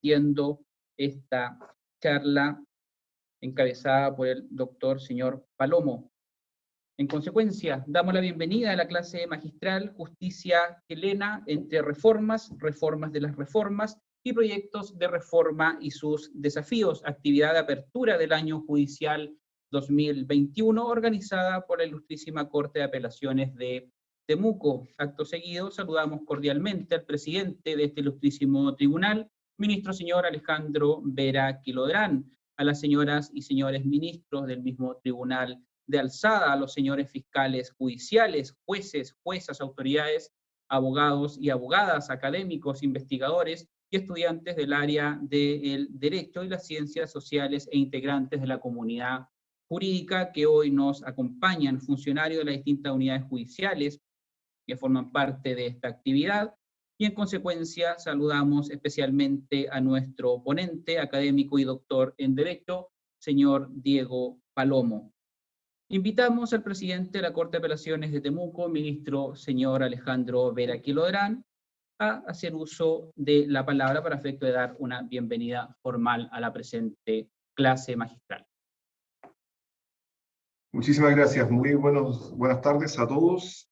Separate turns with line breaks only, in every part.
impartiendo esta charla encabezada por el doctor señor Palomo. En consecuencia, damos la bienvenida a la clase magistral Justicia chilena entre reformas, reformas de las reformas y proyectos de reforma y sus desafíos, actividad de apertura del año judicial 2021, organizada por la Ilustrísima Corte de Apelaciones de Temuco. Acto seguido, saludamos cordialmente al presidente de este ilustrísimo tribunal, ministro señor Alejandro Vera Quilodrán, a las señoras y señores ministros del mismo tribunal de alzada, a los señores fiscales judiciales, jueces, juezas, autoridades, abogados y abogadas, académicos, investigadores y estudiantes del área del derecho y las ciencias sociales e integrantes de la comunidad jurídica que hoy nos acompañan, funcionarios de las distintas unidades judiciales que forman parte de esta actividad, y en consecuencia saludamos especialmente a nuestro ponente, académico y doctor en Derecho, señor Diego Palomo. Invitamos al presidente de la Corte de Apelaciones de Temuco, ministro señor Alejandro Vera Quilodrán, a hacer uso de la palabra para efecto de dar una bienvenida formal a la presente clase magistral.
Muchísimas gracias. Muy buenas tardes a todos,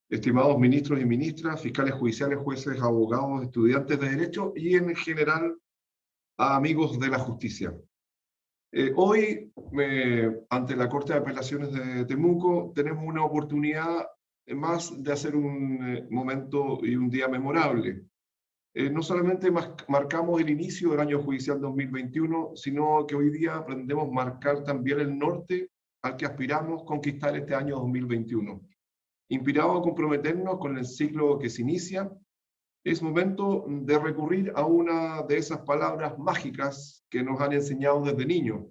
estimados ministros y ministras, fiscales judiciales, jueces, abogados, estudiantes de Derecho y en general a amigos de la justicia. Hoy, ante la Corte de Apelaciones de Temuco, tenemos una oportunidad más de hacer un momento y un día memorable. No solamente marcamos el inicio del año judicial 2021, sino que hoy día aprendemos a marcar también el norte al que aspiramos conquistar este año 2021. Inspirados a comprometernos con el ciclo que se inicia, es momento de recurrir a una de esas palabras mágicas que nos han enseñado desde niños.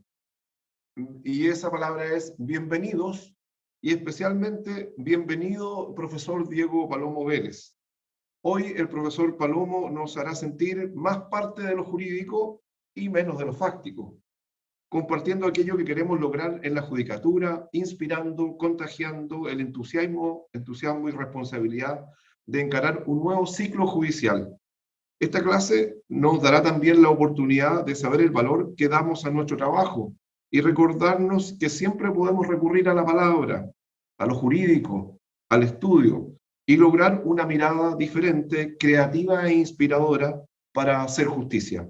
Y esa palabra es bienvenidos, y especialmente bienvenido profesor Diego Palomo Vélez. Hoy el profesor Palomo nos hará sentir más parte de lo jurídico y menos de lo fáctico, compartiendo aquello que queremos lograr en la judicatura, inspirando, contagiando el entusiasmo y responsabilidad de encarar un nuevo ciclo judicial. Esta clase nos dará también la oportunidad de saber el valor que damos a nuestro trabajo y recordarnos que siempre podemos recurrir a la palabra, a lo jurídico, al estudio, y lograr una mirada diferente, creativa e inspiradora para hacer justicia.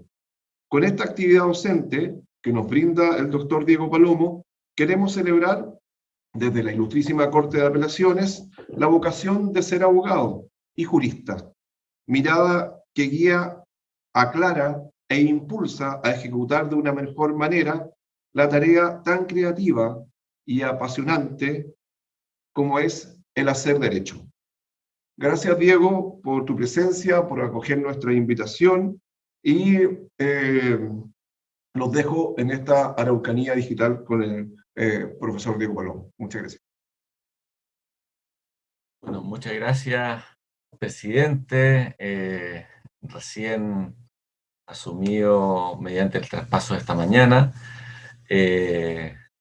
Con esta actividad docente que nos brinda el doctor Diego Palomo, queremos celebrar desde la Ilustrísima Corte de Apelaciones la vocación de ser abogado y jurista, mirada que guía, aclara e impulsa a ejecutar de una mejor manera la tarea tan creativa y apasionante como es el hacer derecho. Gracias, Diego, por tu presencia, por acoger nuestra invitación y los dejo en esta Araucanía digital con el profesor Diego Palomo. Muchas gracias.
Bueno, muchas gracias, presidente. Recién asumido mediante el traspaso de esta mañana.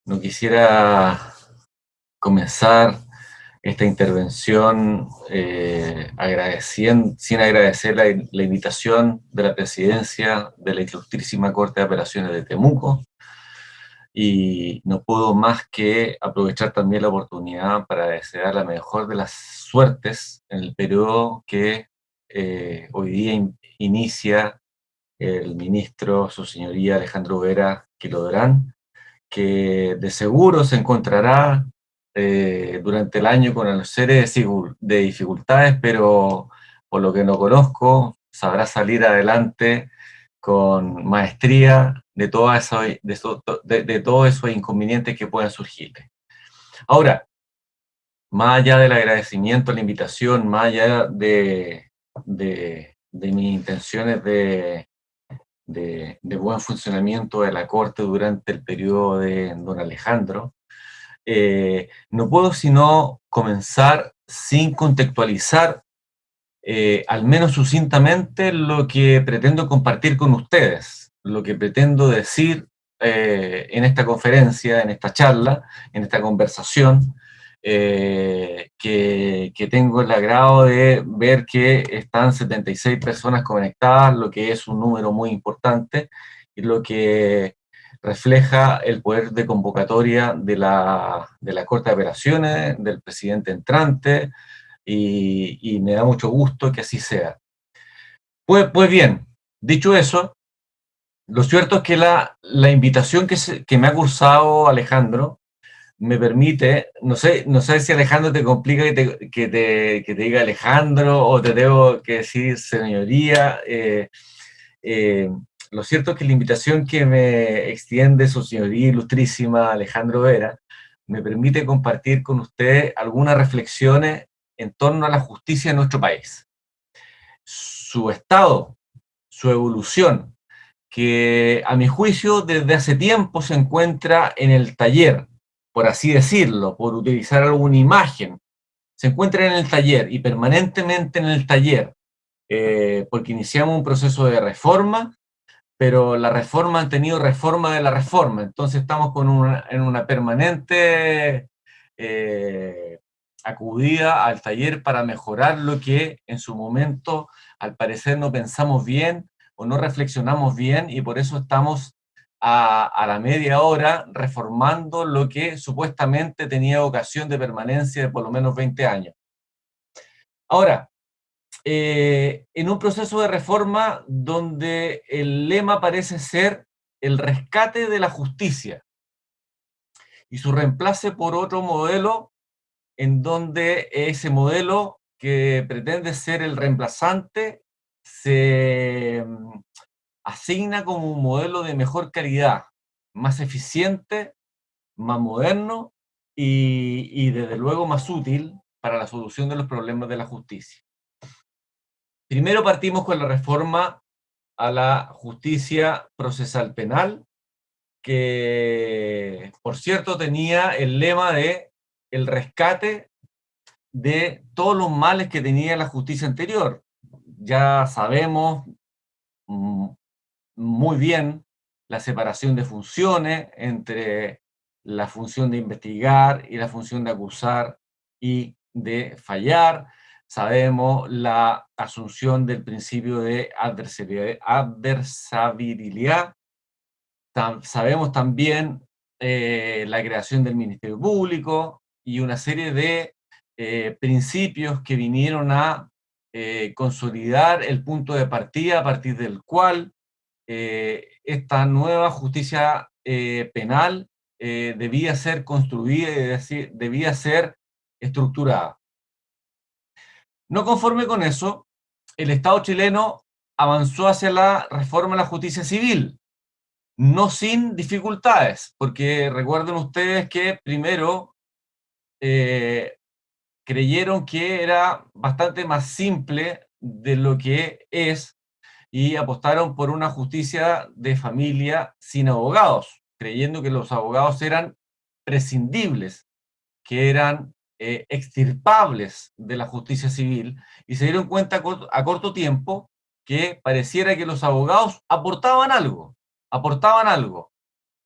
No quisiera comenzar esta intervención sin agradecer la invitación de la presidencia de la Ilustrísima Corte de Apelaciones de Temuco, y no puedo más que aprovechar también la oportunidad para desear la mejor de las suertes en el periodo que hoy día inicia el ministro, su señoría Alejandro Vera Quilodrán, que de seguro se encontrará durante el año con una serie de dificultades, pero por lo que no conozco, sabrá salir adelante con maestría de todos esos inconvenientes que puedan surgir. Ahora, más allá del agradecimiento, la invitación, más allá de mis intenciones de buen funcionamiento de la Corte durante el periodo de don Alejandro, no puedo sino comenzar sin contextualizar, al menos sucintamente, lo que pretendo compartir con ustedes, lo que pretendo decir en esta conferencia, en esta charla, en esta conversación, que tengo el agrado de ver que están 76 personas conectadas, lo que es un número muy importante y lo que refleja el poder de convocatoria de la Corte de Apelaciones, del presidente entrante, y me da mucho gusto que así sea. Pues bien, dicho eso, lo cierto es que la invitación que me ha cursado Alejandro me permite, no sé si Alejandro te complica que te diga Alejandro o te tengo que decir señoría. Lo cierto es que la invitación que me extiende su señoría ilustrísima Alejandro Vera me permite compartir con usted algunas reflexiones en torno a la justicia en nuestro país. Su estado, su evolución, que a mi juicio desde hace tiempo se encuentra en el taller, por así decirlo, por utilizar alguna imagen, se encuentra en el taller y permanentemente en el taller, porque iniciamos un proceso de reforma, pero la reforma han tenido reforma de la reforma, entonces estamos en una permanente acudida al taller para mejorar lo que en su momento al parecer no pensamos bien o no reflexionamos bien, y por eso estamos a la media hora reformando lo que supuestamente tenía ocasión de permanencia de por lo menos 20 años. Ahora, en un proceso de reforma donde el lema parece ser el rescate de la justicia y su reemplace por otro modelo en donde ese modelo que pretende ser el reemplazante se asigna como un modelo de mejor calidad, más eficiente, más moderno y desde luego más útil para la solución de los problemas de la justicia. Primero partimos con la reforma a la justicia procesal penal, que por cierto tenía el lema de el rescate de todos los males que tenía la justicia anterior. Ya sabemos muy bien la separación de funciones entre la función de investigar y la función de acusar y de fallar. Sabemos la asunción del principio de adversabilidad. Sabemos también la creación del Ministerio Público y una serie de principios que vinieron a consolidar el punto de partida a partir del cual esta nueva justicia penal debía ser construida y debía ser estructurada. No conforme con eso, el Estado chileno avanzó hacia la reforma de la justicia civil, no sin dificultades, porque recuerden ustedes que primero creyeron que era bastante más simple de lo que es y apostaron por una justicia de familia sin abogados, creyendo que los abogados eran prescindibles, que eran extirpables de la justicia civil, y se dieron cuenta a corto tiempo que pareciera que los abogados aportaban algo,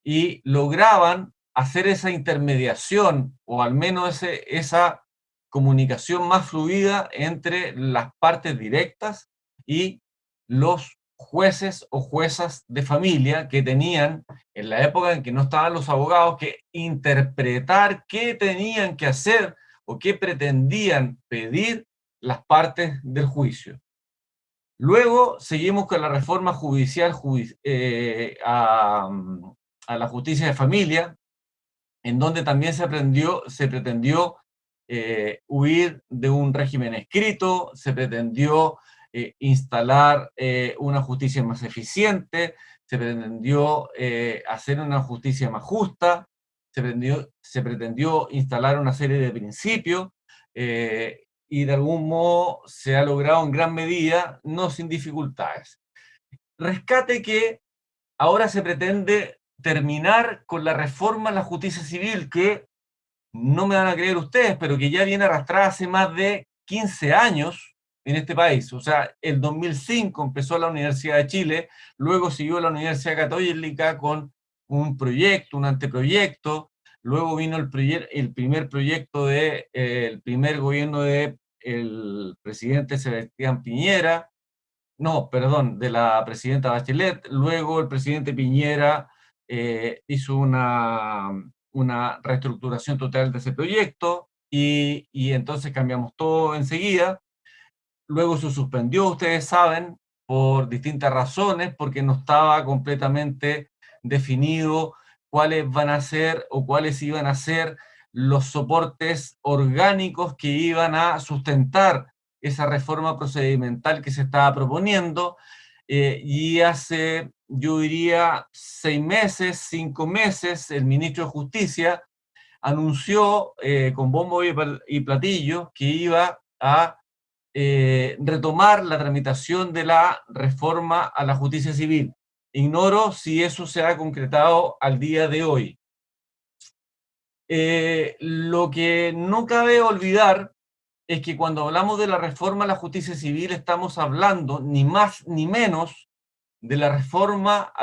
y lograban hacer esa intermediación, o al menos esa comunicación más fluida entre las partes directas y los jueces o juezas de familia que tenían, en la época en que no estaban los abogados, que interpretar qué tenían que hacer o qué pretendían pedir las partes del juicio. Luego seguimos con la reforma judicial a la justicia de familia, en donde también se pretendió huir de un régimen escrito, se pretendió instalar una justicia más eficiente, se pretendió hacer una justicia más justa, se pretendió instalar una serie de principios, y de algún modo se ha logrado en gran medida, no sin dificultades. Rescate que ahora se pretende terminar con la reforma a la justicia civil, que no me van a creer ustedes, pero que ya viene arrastrada hace más de 15 años en este país. O sea, el 2005 empezó la Universidad de Chile, luego siguió la Universidad Católica con un proyecto, un anteproyecto, luego vino el primer proyecto el primer gobierno del presidente Sebastián Piñera, no, perdón, de la presidenta Bachelet, luego el presidente Piñera hizo una reestructuración total de ese proyecto, y entonces cambiamos todo enseguida. Luego se suspendió, ustedes saben, por distintas razones, porque no estaba completamente definido cuáles van a ser o cuáles iban a ser los soportes orgánicos que iban a sustentar esa reforma procedimental que se estaba proponiendo, y hace, yo diría, 6 meses, 5 meses, el ministro de Justicia anunció con bombo y platillo que iba a retomar la tramitación de la reforma a la justicia civil. Ignoro si eso se ha concretado al día de hoy. Lo que no cabe olvidar es que cuando hablamos de la reforma a la justicia civil estamos hablando ni más ni menos de la reforma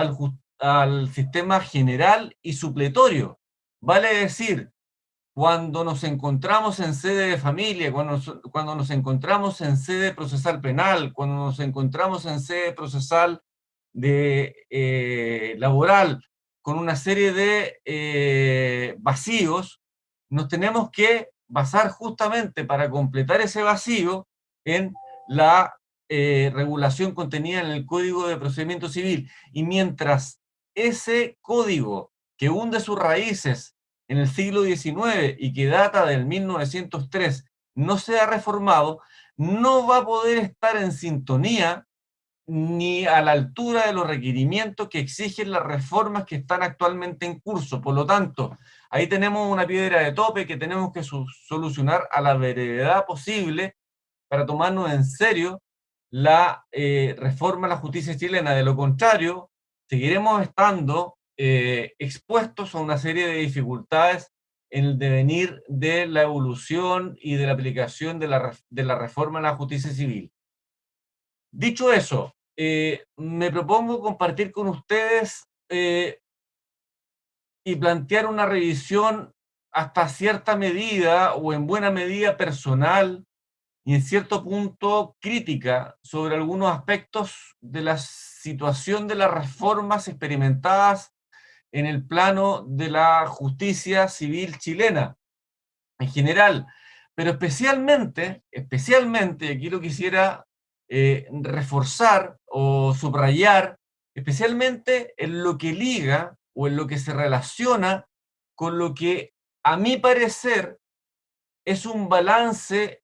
al sistema general y supletorio. Vale decir, cuando nos encontramos en sede de familia, cuando nos encontramos en sede procesal penal, cuando nos encontramos en sede procesal laboral, con una serie de vacíos, nos tenemos que basar justamente para completar ese vacío en la regulación contenida en el Código de Procedimiento Civil. Y mientras ese código, que hunde sus raíces en el siglo XIX y que data del 1903, no sea reformado, no va a poder estar en sintonía ni a la altura de los requerimientos que exigen las reformas que están actualmente en curso. Por lo tanto, ahí tenemos una piedra de tope que tenemos que solucionar a la brevedad posible para tomarnos en serio la reforma a la justicia chilena. De lo contrario, seguiremos estando expuestos a una serie de dificultades en el devenir de la evolución y de la aplicación de la reforma a la justicia civil. Dicho eso, me propongo compartir con ustedes y plantear una revisión hasta cierta medida o en buena medida personal y en cierto punto crítica sobre algunos aspectos de la situación de las reformas experimentadas en el plano de la justicia civil chilena en general, pero especialmente, aquí lo quisiera reforzar o subrayar, especialmente en lo que liga o en lo que se relaciona con lo que, a mi parecer, es un balance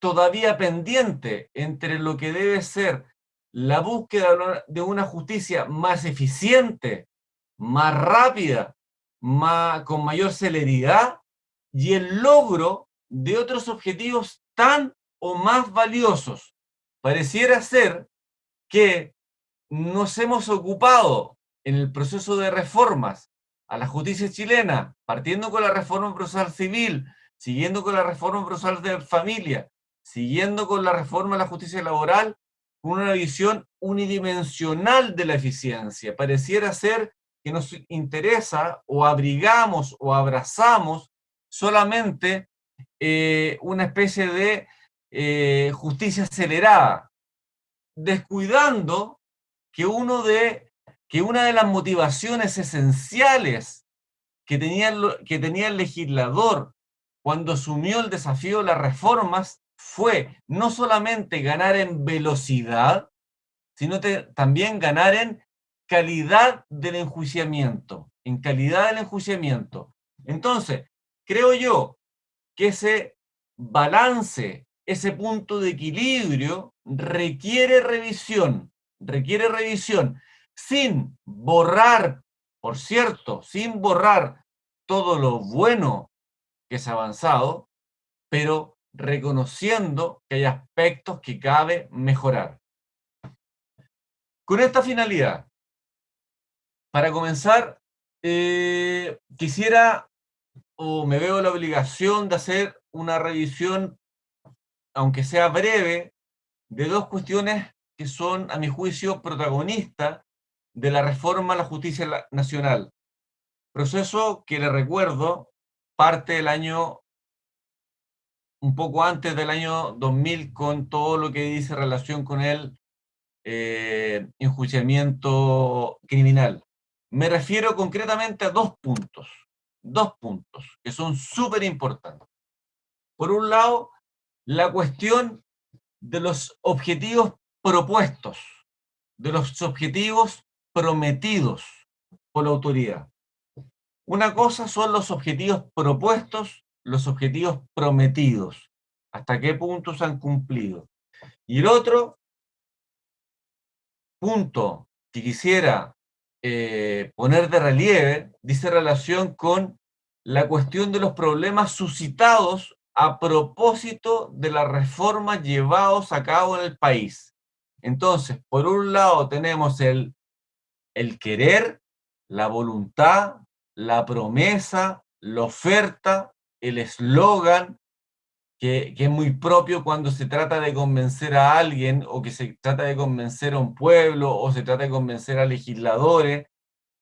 todavía pendiente entre lo que debe ser la búsqueda de una justicia más eficiente, más rápida, con mayor celeridad, y el logro de otros objetivos tan o más valiosos. Pareciera ser que nos hemos ocupado en el proceso de reformas a la justicia chilena, partiendo con la reforma procesal civil, siguiendo con la reforma procesal de familia, siguiendo con la reforma a la justicia laboral, con una visión unidimensional de la eficiencia. Pareciera ser que nos interesa o abrigamos o abrazamos solamente una especie de justicia acelerada, descuidando que una de las motivaciones esenciales que tenía el legislador cuando asumió el desafío de las reformas fue no solamente ganar en velocidad, sino también ganar en calidad del enjuiciamiento, Entonces, creo yo que ese balance, ese punto de equilibrio requiere revisión, sin borrar, por cierto, sin borrar todo lo bueno que se ha avanzado, pero reconociendo que hay aspectos que cabe mejorar. Con esta finalidad, para comenzar, quisiera o me veo la obligación de hacer una revisión, aunque sea breve, de dos cuestiones que son, a mi juicio, protagonistas de la reforma a la justicia nacional. Proceso que, le recuerdo, parte del año, un poco antes del año 2000, con todo lo que dice relación con el enjuiciamiento criminal. Me refiero concretamente a dos puntos que son súper importantes. Por un lado, la cuestión de los objetivos propuestos, de los objetivos prometidos por la autoridad. Una cosa son los objetivos propuestos, los objetivos prometidos, hasta qué punto se han cumplido. Y el otro punto que quisiera poner de relieve dice relación con la cuestión de los problemas suscitados a propósito de las reformas llevadas a cabo en el país. Entonces, por un lado tenemos el querer, la voluntad, la promesa, la oferta, el eslogan, que es muy propio cuando se trata de convencer a alguien, o que se trata de convencer a un pueblo, o se trata de convencer a legisladores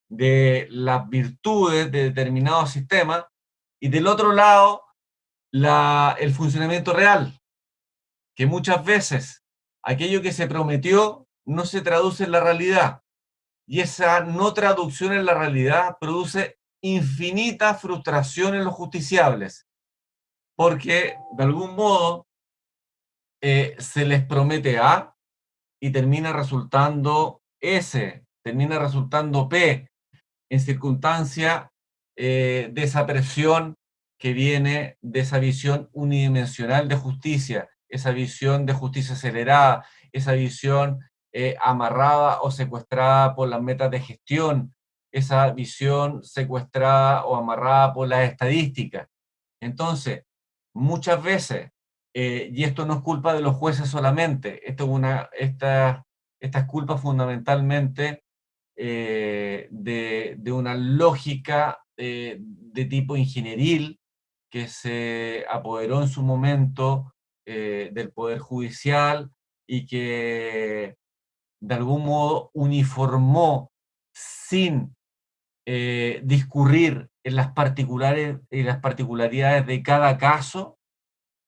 de las virtudes de determinados sistemas, y del otro lado, el funcionamiento real, que muchas veces aquello que se prometió no se traduce en la realidad, y esa no traducción en la realidad produce infinita frustración en los justiciables, porque de algún modo se les promete A y termina resultando S, termina resultando P, en circunstancia de esa presión que viene de esa visión unidimensional de justicia, esa visión de justicia acelerada, esa visión amarrada o secuestrada por las metas de gestión, esa visión secuestrada o amarrada por las estadísticas. Entonces, muchas veces, y esto no es culpa de los jueces solamente, esta es culpa fundamentalmente de una lógica de tipo ingenieril que se apoderó en su momento del Poder Judicial, y que de algún modo uniformó sin discurrir en las particularidades de cada caso.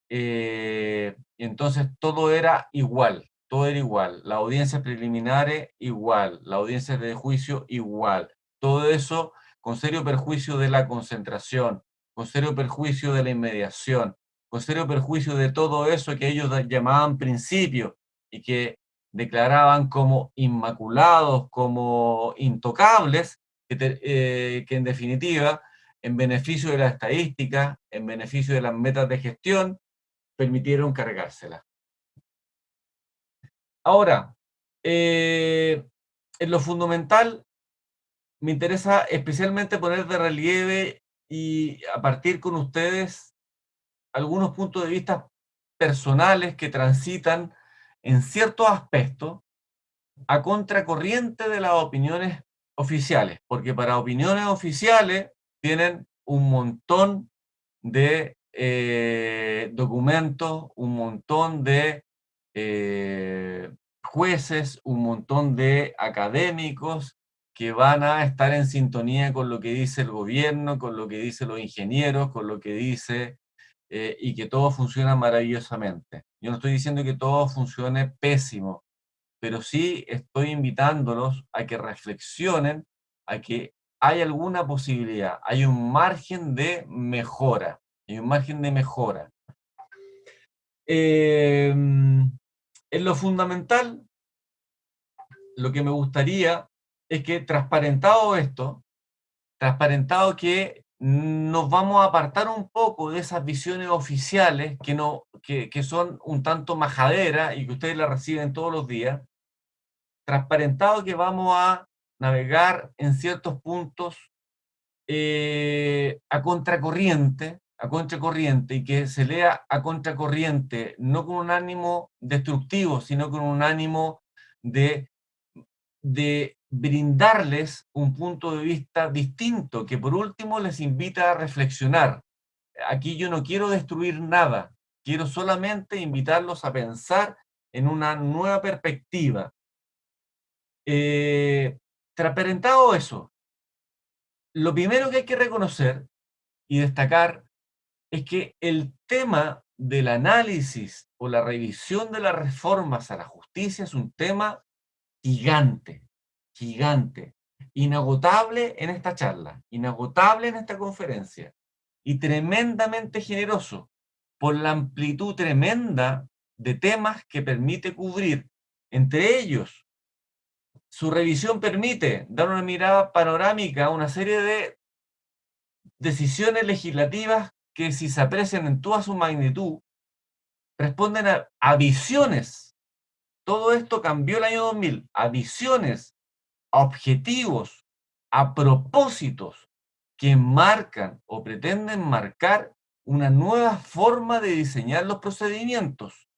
Entonces todo era igual, las audiencias preliminares igual, las audiencias de juicio igual, todo eso con serio perjuicio de la concentración, con serio perjuicio de la inmediación, con serio perjuicio de todo eso que ellos llamaban principios y que declaraban como inmaculados, como intocables, que en definitiva, en beneficio de la estadística, en beneficio de las metas de gestión, permitieron cargársela. Ahora, en lo fundamental, me interesa especialmente poner de relieve y a partir con ustedes algunos puntos de vista personales que transitan en ciertos aspectos a contracorriente de las opiniones oficiales, porque para opiniones oficiales tienen un montón de documentos, un montón de jueces, un montón de académicos que van a estar en sintonía con lo que dice el gobierno, con lo que dicen los ingenieros, con lo que dice, y que todo funciona maravillosamente. Yo no estoy diciendo que todo funcione pésimo, pero sí estoy invitándolos a que reflexionen, a que hay alguna posibilidad, hay un margen de mejora, hay un margen de mejora. En lo fundamental, lo que me gustaría es que, transparentado esto, transparentado que nos vamos a apartar un poco de esas visiones oficiales que son un tanto majaderas y que ustedes las reciben todos los días, transparentado que vamos a navegar en ciertos puntos a contracorriente, y que se lea a contracorriente, no con un ánimo destructivo, sino con un ánimo de brindarles un punto de vista distinto, que por último les invita a reflexionar. Aquí yo no quiero destruir nada, quiero solamente invitarlos a pensar en una nueva perspectiva. Transparentado eso, lo primero que hay que reconocer y destacar es que el tema del análisis o la revisión de las reformas a la justicia es un tema gigante, gigante, inagotable en esta charla, inagotable en esta conferencia, y tremendamente generoso por la amplitud tremenda de temas que permite cubrir. Entre ellos, su revisión permite dar una mirada panorámica a una serie de decisiones legislativas que, si se aprecian en toda su magnitud, responden a visiones. Todo esto cambió el año 2000, a visiones, a objetivos, a propósitos que marcan o pretenden marcar una nueva forma de diseñar los procedimientos.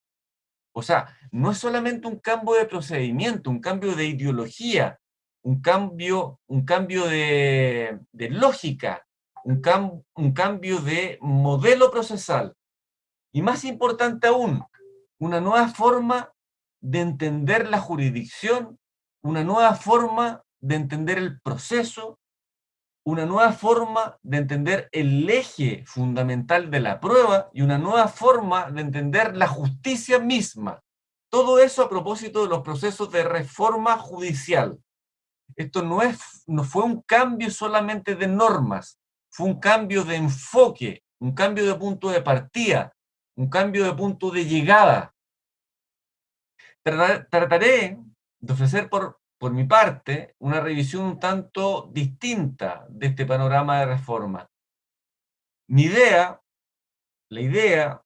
O sea, no es solamente un cambio de procedimiento, un cambio de ideología, un cambio de lógica, un cambio de modelo procesal. Y más importante aún, una nueva forma de entender la jurisdicción, una nueva forma de entender el proceso, una nueva forma de entender el eje fundamental de la prueba y una nueva forma de entender la justicia misma. Todo eso a propósito de los procesos de reforma judicial. Esto no fue un cambio solamente de normas, fue un cambio de enfoque, un cambio de punto de partida, un cambio de punto de llegada. Trataré de ofrecer por mi parte una revisión un tanto distinta de este panorama de reforma. La idea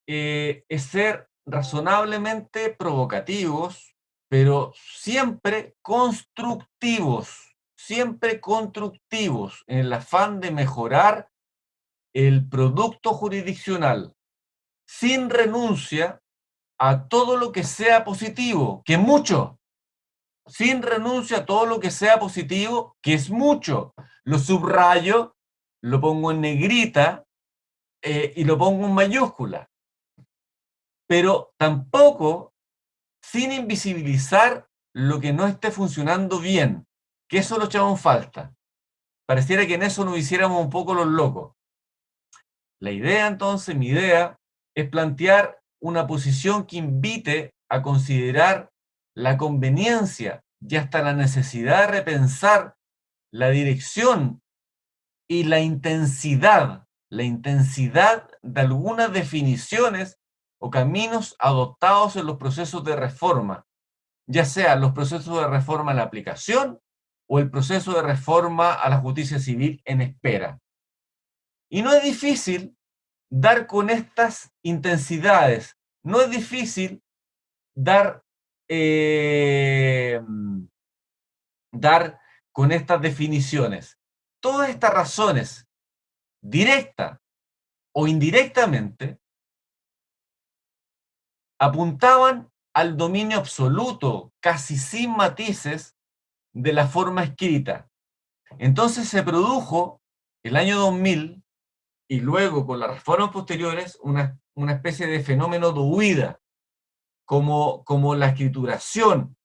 es ser razonablemente provocativos, pero siempre constructivos en el afán de mejorar el producto jurisdiccional, sin renuncia a todo lo que sea positivo, que es mucho, sin renuncia a todo lo que sea positivo, que es mucho. Lo subrayo, lo pongo en negrita y lo pongo en mayúscula. Pero tampoco sin invisibilizar lo que no esté funcionando bien, que eso lo echamos en falta. Pareciera que en eso nos hiciéramos un poco los locos. La idea, entonces, mi idea, es plantear una posición que invite a considerar la conveniencia y hasta la necesidad de repensar la dirección y la intensidad de algunas definiciones o caminos adoptados en los procesos de reforma, ya sea los procesos de reforma en la aplicación o el proceso de reforma a la justicia civil en espera. Y no es difícil dar con estas intensidades, no es difícil dar con estas definiciones. Todas estas razones, directa o indirectamente, apuntaban al dominio absoluto, casi sin matices, de la forma escrita. Entonces se produjo el año 2000 y luego con las reformas posteriores una especie de fenómeno de huida, como la escrituración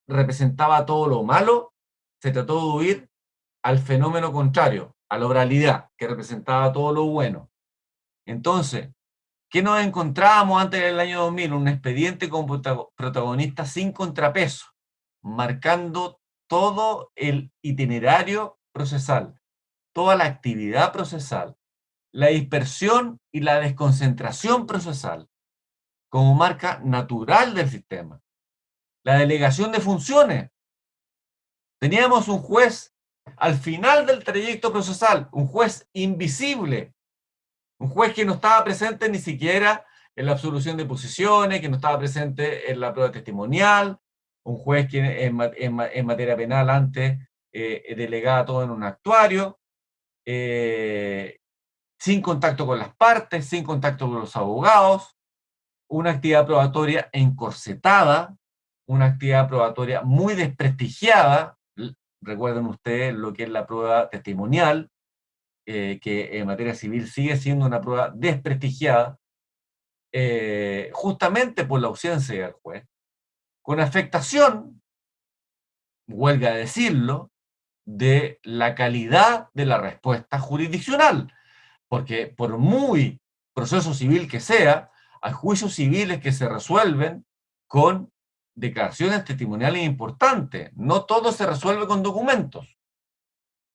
representaba todo lo malo, se trató de huir al fenómeno contrario, a la oralidad, que representaba todo lo bueno. Entonces, ¿qué nos encontrábamos antes del año 2000? Un expediente con protagonista sin contrapeso, marcando todo el itinerario procesal, toda la actividad procesal, la dispersión y la desconcentración procesal, como marca natural del sistema. La delegación de funciones. Teníamos un juez al final del trayecto procesal, un juez invisible, un juez que no estaba presente ni siquiera en la absolución de posiciones, que no estaba presente en la prueba testimonial, un juez que en materia penal antes delegaba todo en un actuario, sin contacto con las partes, sin contacto con los abogados, una actividad probatoria encorsetada, una actividad probatoria muy desprestigiada. Recuerden ustedes lo que es la prueba testimonial, que en materia civil sigue siendo una prueba desprestigiada, justamente por la ausencia del juez, con afectación, huelga decirlo, de la calidad de la respuesta jurisdiccional, porque por muy proceso civil que sea, hay juicios civiles que se resuelven con declaraciones testimoniales importantes. No todo se resuelve con documentos.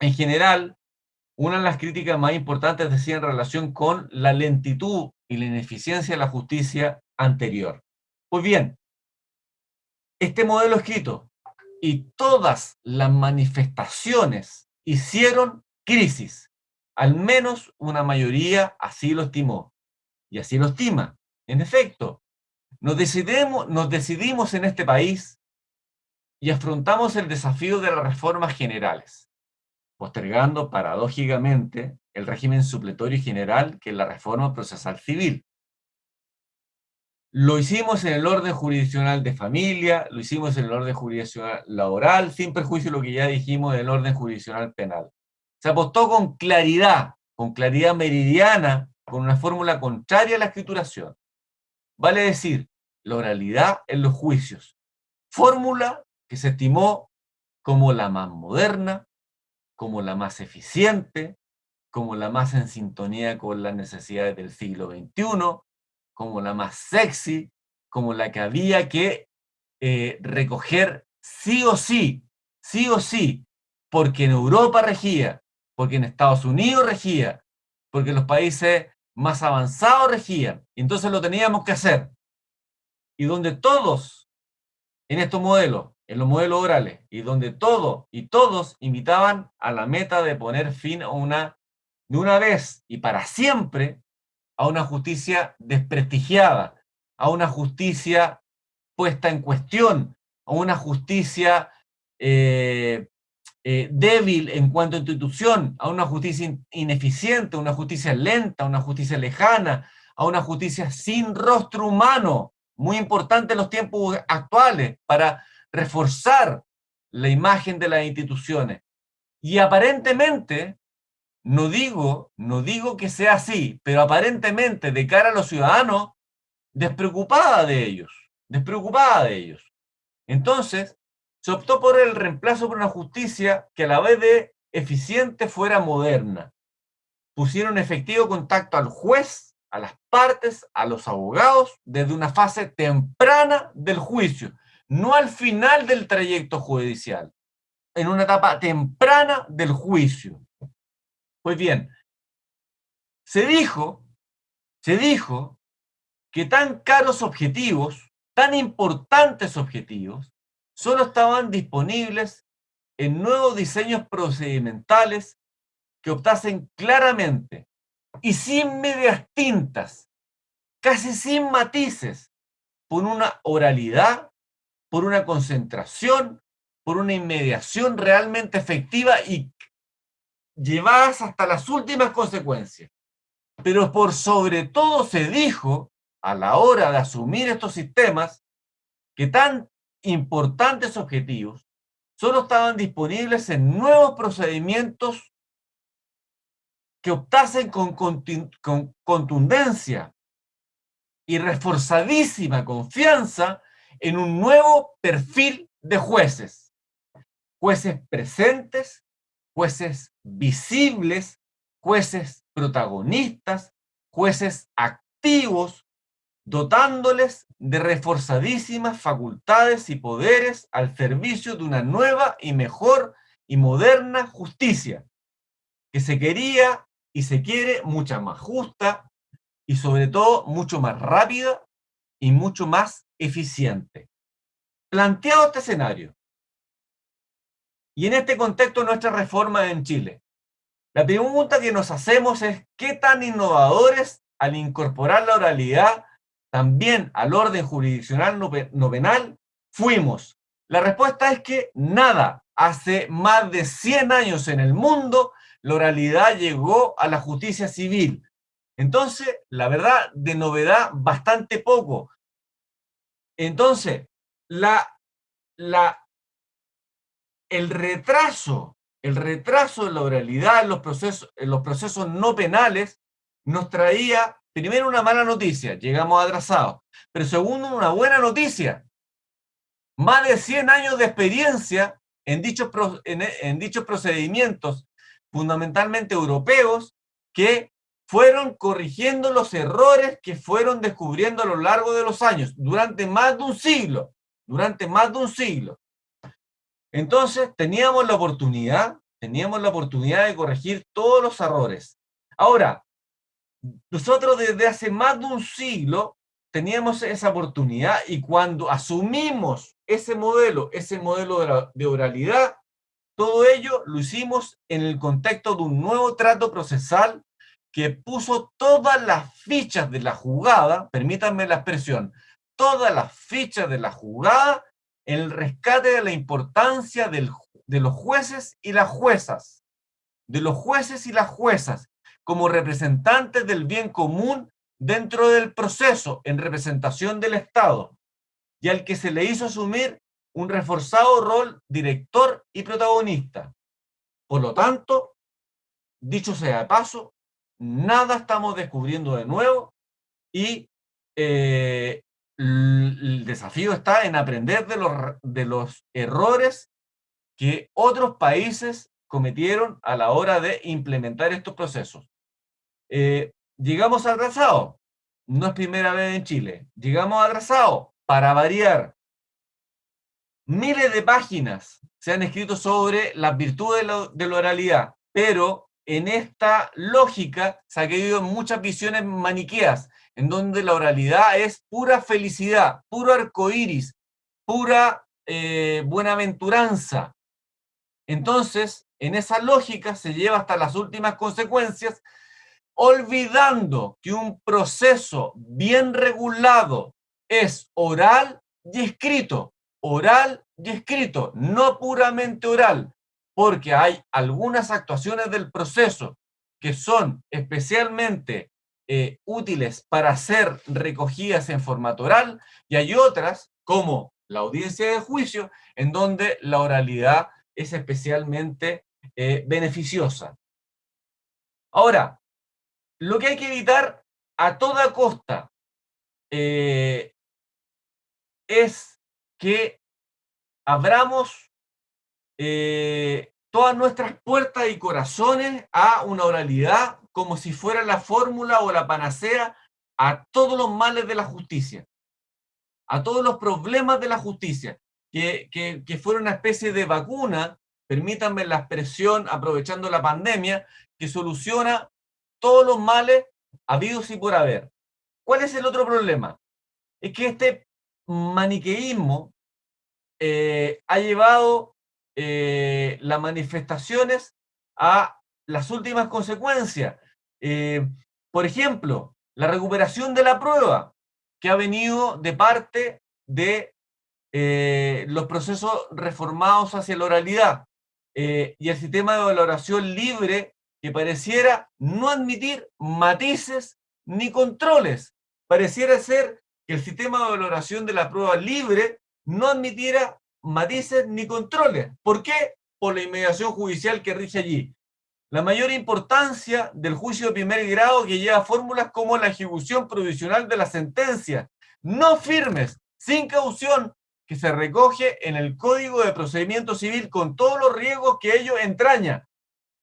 En general, una de las críticas más importantes decía en relación con la lentitud y la ineficiencia de la justicia anterior. Pues bien, este modelo escrito y todas las manifestaciones hicieron crisis. Al menos una mayoría así lo estimó. Y así lo estima. En efecto, nos decidimos en este país y afrontamos el desafío de las reformas generales, postergando paradójicamente el régimen supletorio general, que es la reforma procesal civil. Lo hicimos en el orden jurisdiccional de familia, lo hicimos en el orden jurisdiccional laboral, sin perjuicio de lo que ya dijimos del orden jurisdiccional penal. Se apostó con claridad meridiana, con una fórmula contraria a la escrituración. Vale decir, la oralidad en los juicios. Fórmula que se estimó como la más moderna, como la más eficiente, como la más en sintonía con las necesidades del siglo XXI, como la más sexy, como la que había que recoger sí o sí, porque en Europa regía, porque en Estados Unidos regía, porque en los países más avanzados regían. Entonces lo teníamos que hacer. Y donde todos, en estos modelos, en los modelos orales, y donde todo y todos invitaban a la meta de poner fin a de una vez y para siempre, a una justicia desprestigiada, a una justicia puesta en cuestión, a una justicia débil en cuanto a institución, a una justicia ineficiente, a una justicia lenta, a una justicia lejana, a una justicia sin rostro humano, muy importante en los tiempos actuales, para reforzar la imagen de las instituciones. Y aparentemente, no digo que sea así, pero aparentemente de cara a los ciudadanos, despreocupada de ellos. Entonces, se optó por el reemplazo por una justicia que a la vez de eficiente fuera moderna. Pusieron efectivo contacto al juez, a las partes, a los abogados, desde una fase temprana del juicio, no al final del trayecto judicial, en una etapa temprana del juicio. Pues bien, se dijo que tan caros objetivos, tan importantes objetivos, solo estaban disponibles en nuevos diseños procedimentales que optasen claramente y sin medias tintas, casi sin matices, por una oralidad, por una concentración, por una inmediación realmente efectiva y llevadas hasta las últimas consecuencias. Pero por sobre todo se dijo, a la hora de asumir estos sistemas, que tan importantes objetivos solo estaban disponibles en nuevos procedimientos que optasen con contundencia y reforzadísima confianza en un nuevo perfil de jueces. Jueces presentes, jueces visibles, jueces protagonistas, jueces activos, dotándoles de reforzadísimas facultades y poderes al servicio de una nueva y mejor y moderna justicia, que se quería y se quiere mucha más justa y sobre todo mucho más rápida y mucho más eficiente. Planteado este escenario, y en este contexto nuestra reforma en Chile, la pregunta que nos hacemos es ¿qué tan innovadores al incorporar la oralidad también al orden jurisdiccional no penal fuimos? La respuesta es que nada. Hace más de 100 años en el mundo la oralidad llegó a la justicia civil. Entonces, la verdad, de novedad, bastante poco. Entonces, el retraso de la oralidad en los procesos no penales nos traía, primero, una mala noticia, llegamos atrasados, pero segundo, una buena noticia. Más de 100 años de experiencia en dichos procedimientos, fundamentalmente europeos, que fueron corrigiendo los errores que fueron descubriendo a lo largo de los años, durante más de un siglo, Entonces, teníamos la oportunidad de corregir todos los errores. Ahora, nosotros desde hace más de un siglo teníamos esa oportunidad, y cuando asumimos ese modelo de oralidad, todo ello lo hicimos en el contexto de un nuevo trato procesal que puso todas las fichas de la jugada, permítanme la expresión, todas las fichas de la jugada en el rescate de la importancia de los jueces y las juezas, como representantes del bien común dentro del proceso en representación del Estado, y al que se le hizo asumir un reforzado rol director y protagonista. Por lo tanto, dicho sea de paso, nada estamos descubriendo de nuevo, y el desafío está en aprender de los errores que otros países cometieron a la hora de implementar estos procesos. Llegamos atrasados, no es primera vez en Chile, llegamos atrasados, para variar. Miles de páginas se han escrito sobre las virtudes de la oralidad, pero en esta lógica se ha caído en muchas visiones maniqueas, en donde la oralidad es pura felicidad, puro arcoíris, pura buenaventuranza. Entonces, en esa lógica se lleva hasta las últimas consecuencias, olvidando que un proceso bien regulado es oral y escrito, no puramente oral, porque hay algunas actuaciones del proceso que son especialmente útiles para ser recogidas en formato oral, y hay otras, como la audiencia de juicio, en donde la oralidad es especialmente beneficiosa. Ahora, lo que hay que evitar a toda costa es que abramos todas nuestras puertas y corazones a una oralidad como si fuera la fórmula o la panacea a todos los males de la justicia, a todos los problemas de la justicia, que fuera una especie de vacuna, permítanme la expresión aprovechando la pandemia, que soluciona todos los males habidos y por haber. ¿Cuál es el otro problema? Es que este maniqueísmo ha llevado las manifestaciones a las últimas consecuencias. Por ejemplo, la recuperación de la prueba, que ha venido de parte de los procesos reformados hacia la oralidad, y el sistema de valoración libre, que pareciera no admitir matices ni controles. Pareciera ser que el sistema de valoración de la prueba libre no admitiera matices ni controles. ¿Por qué? Por la inmediación judicial que rige allí. La mayor importancia del juicio de primer grado, que lleva fórmulas como la ejecución provisional de la sentencia, no firmes, sin caución, que se recoge en el Código de Procedimiento Civil con todos los riesgos que ello entraña.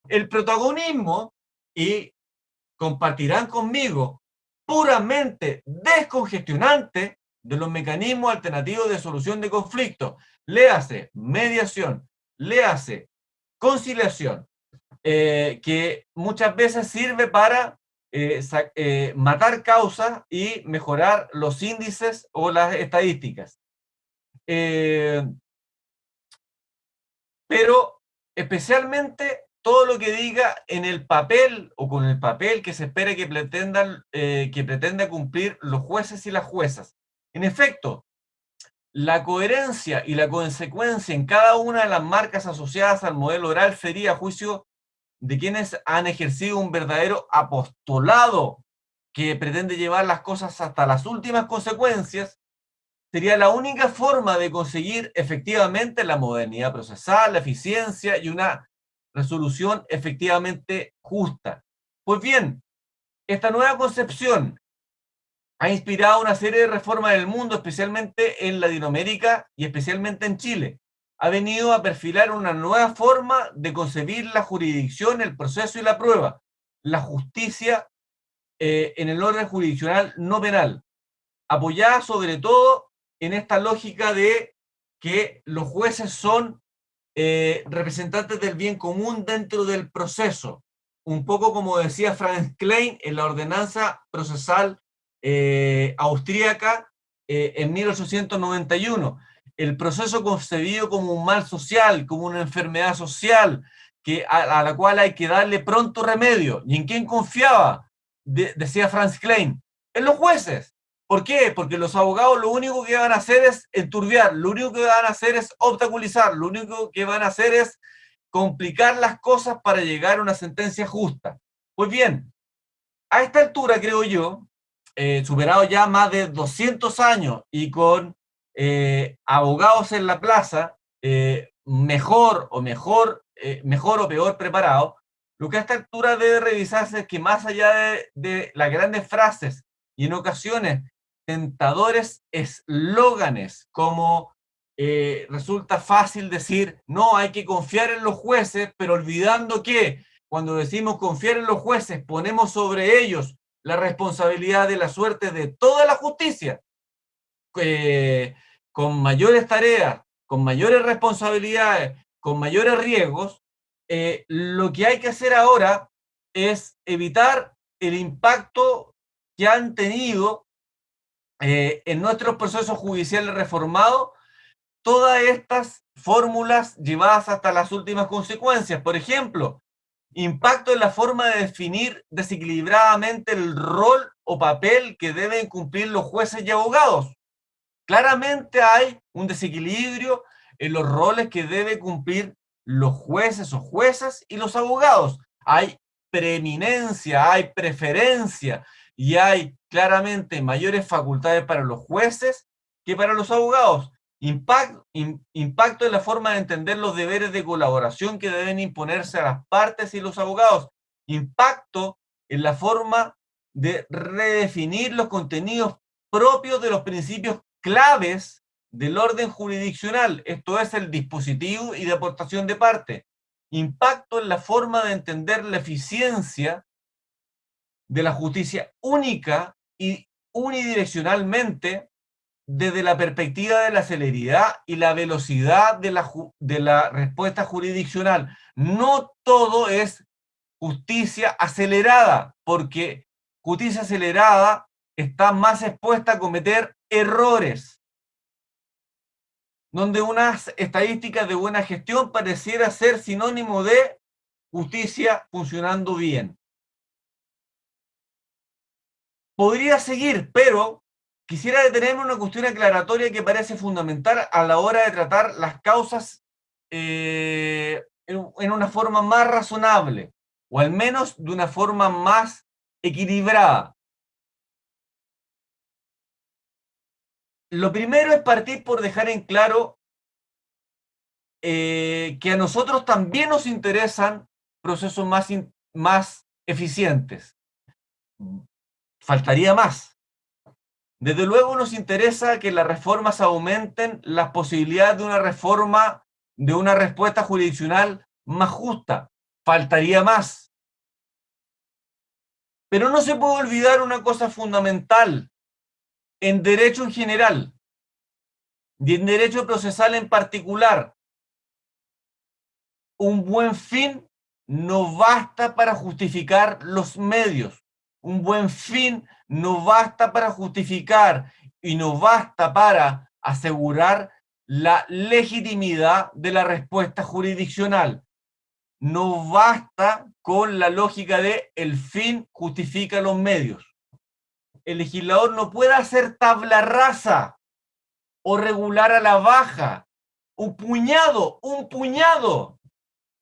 El protagonismo, y compartirán conmigo, puramente descongestionante de los mecanismos alternativos de solución de conflictos. Léase mediación, léase conciliación, que muchas veces sirve para matar causas y mejorar los índices o las estadísticas. Pero especialmente todo lo que diga en el papel o con el papel que se espera que pretenda cumplir los jueces y las juezas. En efecto, la coherencia y la consecuencia en cada una de las marcas asociadas al modelo oral sería, a juicio de quienes han ejercido un verdadero apostolado que pretende llevar las cosas hasta las últimas consecuencias, sería la única forma de conseguir efectivamente la modernidad procesal, la eficiencia y una resolución efectivamente justa. Pues bien, esta nueva concepción ha inspirado una serie de reformas en el mundo, especialmente en Latinoamérica y especialmente en Chile. ha venido a perfilar una nueva forma de concebir la jurisdicción, el proceso y la prueba. La justicia en el orden jurisdiccional no penal, apoyada sobre todo en esta lógica de que los jueces son representantes del bien común dentro del proceso. Un poco como decía Franz Klein en la ordenanza procesal austríaca en 1891. El proceso concebido como un mal social, como una enfermedad social, a la cual hay que darle pronto remedio. ¿Y en quién confiaba? Decía Franz Klein, en los jueces. ¿Por qué? Porque los abogados lo único que van a hacer es enturbiar, lo único que van a hacer es obstaculizar, lo único que van a hacer es complicar las cosas para llegar a una sentencia justa. Pues bien, a esta altura creo yo, superado ya más de 200 años y con abogados en la plaza, mejor o peor preparados, lo que a esta altura debe revisarse es que más allá de las grandes frases y en ocasiones tentadores eslóganes como resulta fácil decir, no, hay que confiar en los jueces, pero olvidando que cuando decimos confiar en los jueces, ponemos sobre ellos la responsabilidad de la suerte de toda la justicia, con mayores tareas, con mayores responsabilidades, con mayores riesgos. Lo que hay que hacer ahora es evitar el impacto que han tenido en nuestros procesos judiciales reformados todas estas fórmulas llevadas hasta las últimas consecuencias. Por ejemplo, impacto en la forma de definir desequilibradamente el rol o papel que deben cumplir los jueces y abogados. Claramente hay un desequilibrio en los roles que deben cumplir los jueces o juezas y los abogados. Hay preeminencia, hay preferencia y hay claramente mayores facultades para los jueces que para los abogados. Impacto en la forma de entender los deberes de colaboración que deben imponerse a las partes y los abogados. Impacto en la forma de redefinir los contenidos propios de los principios claves del orden jurisdiccional, esto es el dispositivo y de aportación de parte. Impacto en la forma de entender la eficiencia de la justicia única y unidireccionalmente desde la perspectiva de la celeridad y la velocidad de la respuesta jurisdiccional. No todo es justicia acelerada, porque justicia acelerada está más expuesta a cometer errores, donde unas estadísticas de buena gestión pareciera ser sinónimo de justicia funcionando bien. Podría seguir, pero quisiera detenerme en una cuestión aclaratoria que parece fundamental a la hora de tratar las causas en una forma más razonable, o al menos de una forma más equilibrada. Lo primero es partir por dejar en claro que a nosotros también nos interesan procesos más eficientes. Faltaría más. Desde luego nos interesa que las reformas aumenten las posibilidades de una reforma, de una respuesta jurisdiccional más justa. Faltaría más. Pero no se puede olvidar una cosa fundamental en derecho en general y en derecho procesal en particular. Un buen fin no basta para justificar los medios. Un buen fin no basta para justificar y no basta para asegurar la legitimidad de la respuesta jurisdiccional. No basta con la lógica de el fin justifica los medios. El legislador no puede hacer tabla rasa o regular a la baja un puñado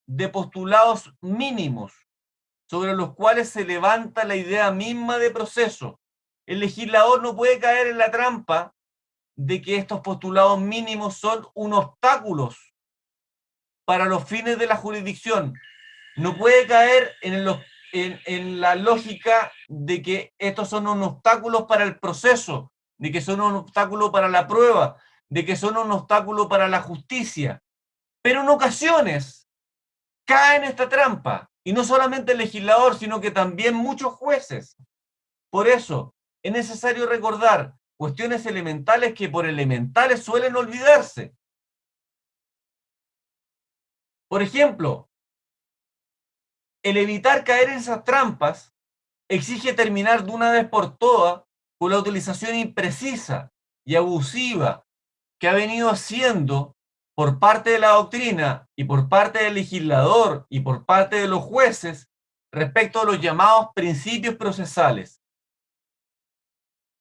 de postulados mínimos sobre los cuales se levanta la idea misma de proceso. El legislador no puede caer en la trampa de que estos postulados mínimos son un obstáculo para los fines de la jurisdicción. No puede caer en la lógica de que estos son un obstáculo para el proceso, de que son un obstáculo para la prueba, de que son un obstáculo para la justicia. Pero en ocasiones cae en esta trampa, y no solamente el legislador, sino que también muchos jueces. Por eso, es necesario recordar cuestiones elementales que por elementales suelen olvidarse. Por ejemplo, el evitar caer en esas trampas exige terminar de una vez por todas con la utilización imprecisa y abusiva que ha venido haciendo por parte de la doctrina y por parte del legislador y por parte de los jueces respecto a los llamados principios procesales,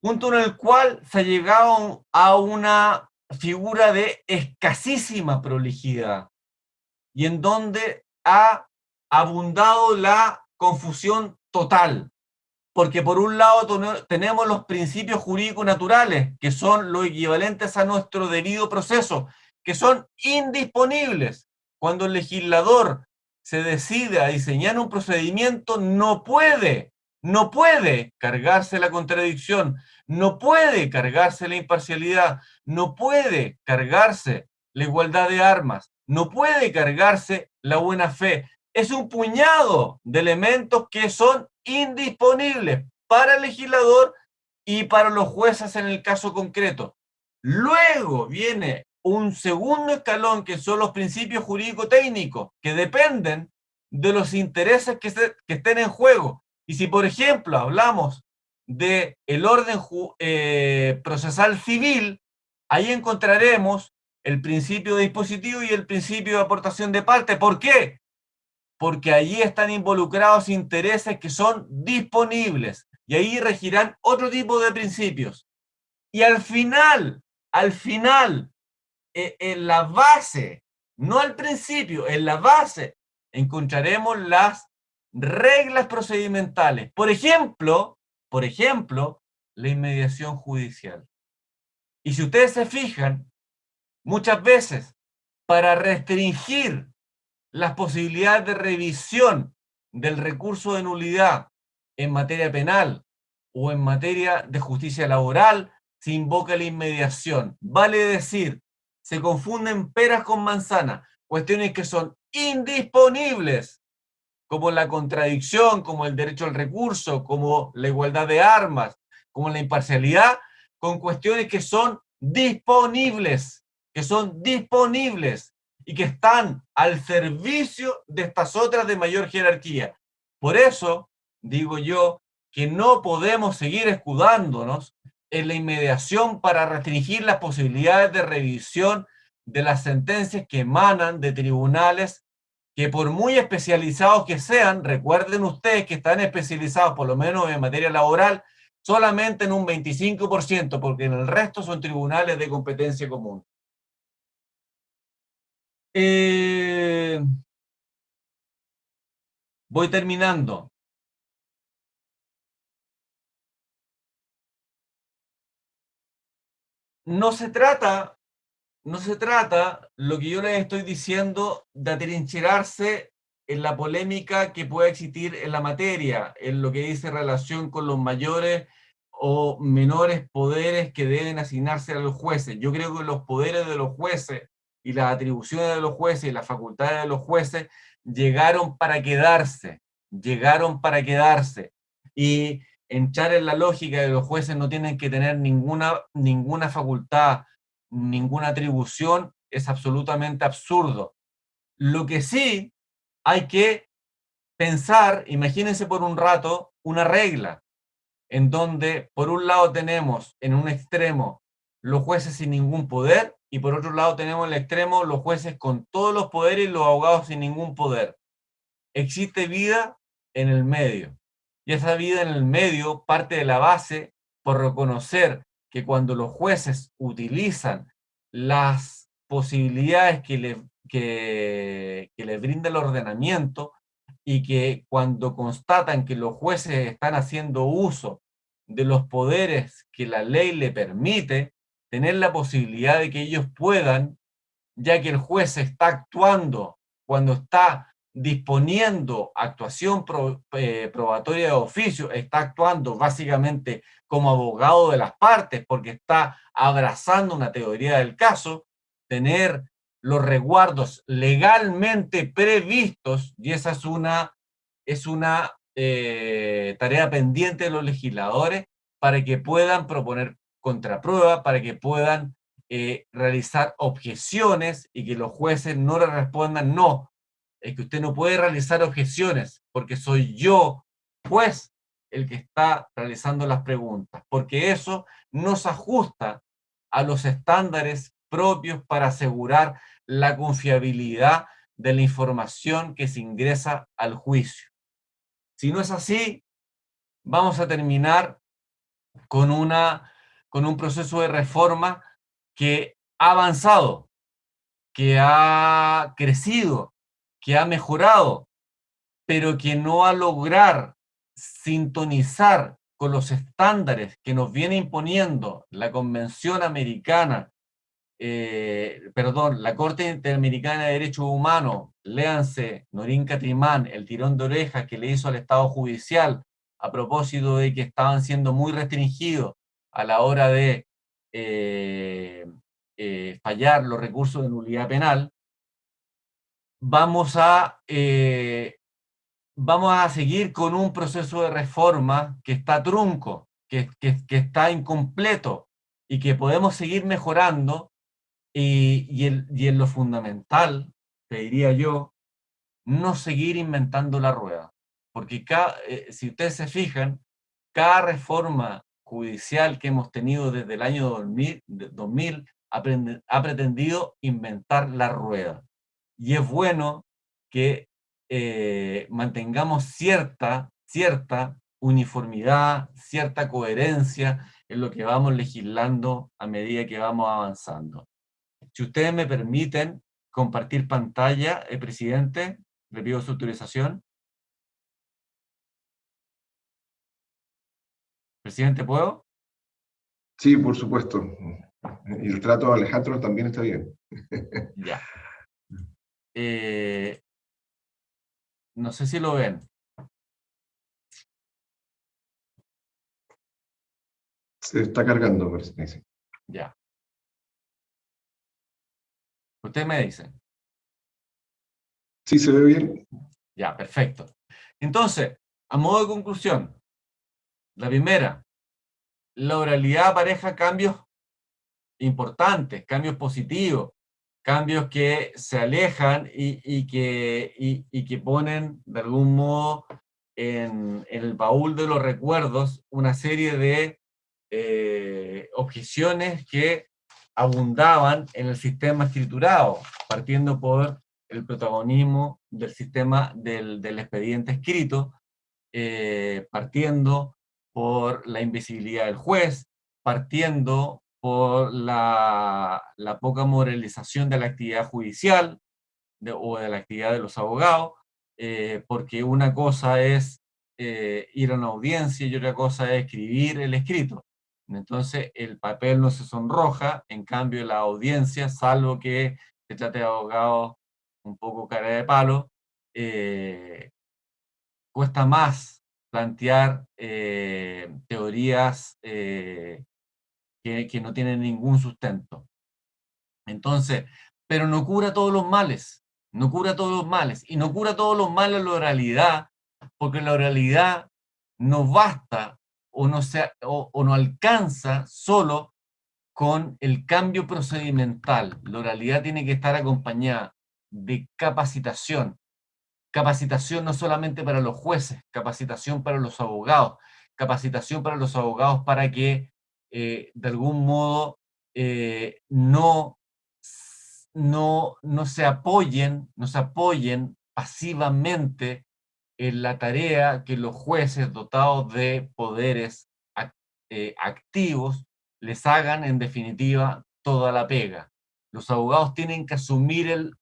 junto con el cual se ha llegado a una figura de escasísima prolijidad y en donde ha abundado la confusión total. Porque por un lado tenemos los principios jurídicos naturales, que son los equivalentes a nuestro debido proceso, que son indisponibles. Cuando el legislador se decide a diseñar un procedimiento, no puede cargarse la contradicción, no puede cargarse la imparcialidad, no puede cargarse la igualdad de armas, no puede cargarse la buena fe. Es un puñado de elementos que son indisponibles para el legislador y para los jueces en el caso concreto. Luego viene un segundo escalón, que son los principios jurídico-técnicos, que dependen de los intereses que estén en juego. Y si, por ejemplo, hablamos del orden procesal civil, ahí encontraremos el principio de dispositivo y el principio de aportación de parte. ¿Por qué? Porque allí están involucrados intereses que son disponibles y ahí regirán otro tipo de principios. Y al final, en la base, no al principio, en la base, encontraremos las reglas procedimentales. Por ejemplo, la inmediación judicial. Y si ustedes se fijan, muchas veces, para restringir las posibilidades de revisión del recurso de nulidad en materia penal o en materia de justicia laboral, se invoca la inmediación. Vale decir, se confunden peras con manzanas, cuestiones que son indisponibles, como la contradicción, como el derecho al recurso, como la igualdad de armas, como la imparcialidad, con cuestiones que son disponibles, y que están al servicio de estas otras de mayor jerarquía. Por eso digo yo que no podemos seguir escudándonos en la inmediación para restringir las posibilidades de revisión de las sentencias que emanan de tribunales que, por muy especializados que sean, recuerden ustedes que están especializados por lo menos en materia laboral solamente en un 25%, porque en el resto son tribunales de competencia común. Voy terminando. No se trata, lo que yo les estoy diciendo, de atrincherarse en la polémica que pueda existir en la materia, en lo que dice relación con los mayores o menores poderes que deben asignarse a los jueces. Yo creo que los poderes de los jueces y las atribuciones de los jueces y las facultades de los jueces llegaron para quedarse. Y entrar en la lógica de los jueces no tienen que tener ninguna facultad, ninguna atribución, es absolutamente absurdo. Lo que sí hay que pensar, imagínense por un rato, una regla, en donde por un lado tenemos en un extremo los jueces sin ningún poder, y por otro lado tenemos en el extremo los jueces con todos los poderes y los abogados sin ningún poder. Existe vida en el medio. Y esa vida en el medio parte de la base por reconocer que cuando los jueces utilizan las posibilidades que les brinda el ordenamiento, y que cuando constatan que los jueces están haciendo uso de los poderes que la ley le permite, tener la posibilidad de que ellos puedan, ya que el juez está actuando cuando está disponiendo actuación probatoria de oficio, está actuando básicamente como abogado de las partes porque está abrazando una teoría del caso, tener los resguardos legalmente previstos, y esa es una tarea pendiente de los legisladores, para que puedan proponer contrapruebas, para que puedan realizar objeciones y que los jueces no le respondan no. Es que usted no puede realizar objeciones porque soy yo, juez, el que está realizando las preguntas, porque eso no se ajusta a los estándares propios para asegurar la confiabilidad de la información que se ingresa al juicio. Si no es así, vamos a terminar con un proceso de reforma que ha avanzado, que ha crecido, que ha mejorado, pero que no va a lograr sintonizar con los estándares que nos viene imponiendo la Convención Americana, la Corte Interamericana de Derechos Humanos, léanse Norín Catrimán, el tirón de orejas que le hizo al Estado Judicial a propósito de que estaban siendo muy restringidos a la hora de fallar los recursos de nulidad penal. Vamos a seguir con un proceso de reforma que está trunco, que está incompleto, y que podemos seguir mejorando, y en lo fundamental, te diría yo, no seguir inventando la rueda. Porque si ustedes se fijan, cada reforma judicial que hemos tenido desde el año 2000 ha pretendido inventar la rueda. Y es bueno que mantengamos cierta uniformidad, cierta coherencia en lo que vamos legislando a medida que vamos avanzando. Si ustedes me permiten compartir pantalla, presidente, le pido su autorización. Presidente, ¿puedo?
Sí, por supuesto. Y el trato a Alejandro también está bien.
Ya. No sé si lo ven.
Se está cargando, parece.
Ya. Usted me dice.
Sí, se ve bien.
Ya, perfecto. Entonces, a modo de conclusión, la primera, la oralidad apareja cambios importantes, cambios positivos, cambios que se alejan y que ponen de algún modo en el baúl de los recuerdos una serie de objeciones que abundaban en el sistema escriturado, partiendo por el protagonismo del sistema del expediente escrito, partiendo por la invisibilidad del juez, partiendo por la poca moralización de la actividad judicial o de la actividad de los abogados, porque una cosa es ir a una audiencia y otra cosa es escribir el escrito. Entonces el papel no se sonroja, en cambio la audiencia, salvo que se trate de abogados un poco cara de palo, cuesta más plantear teorías que no tienen ningún sustento. Entonces, pero no cura todos los males, no cura todos los males, y no cura todos los males la oralidad, porque la oralidad no basta o no alcanza solo con el cambio procedimental. La oralidad tiene que estar acompañada de capacitación. Capacitación no solamente para los jueces, capacitación para los abogados, capacitación para los abogados para que de algún modo no se apoyen pasivamente en la tarea que los jueces dotados de poderes activos les hagan, en definitiva, toda la pega. Los abogados tienen que asumir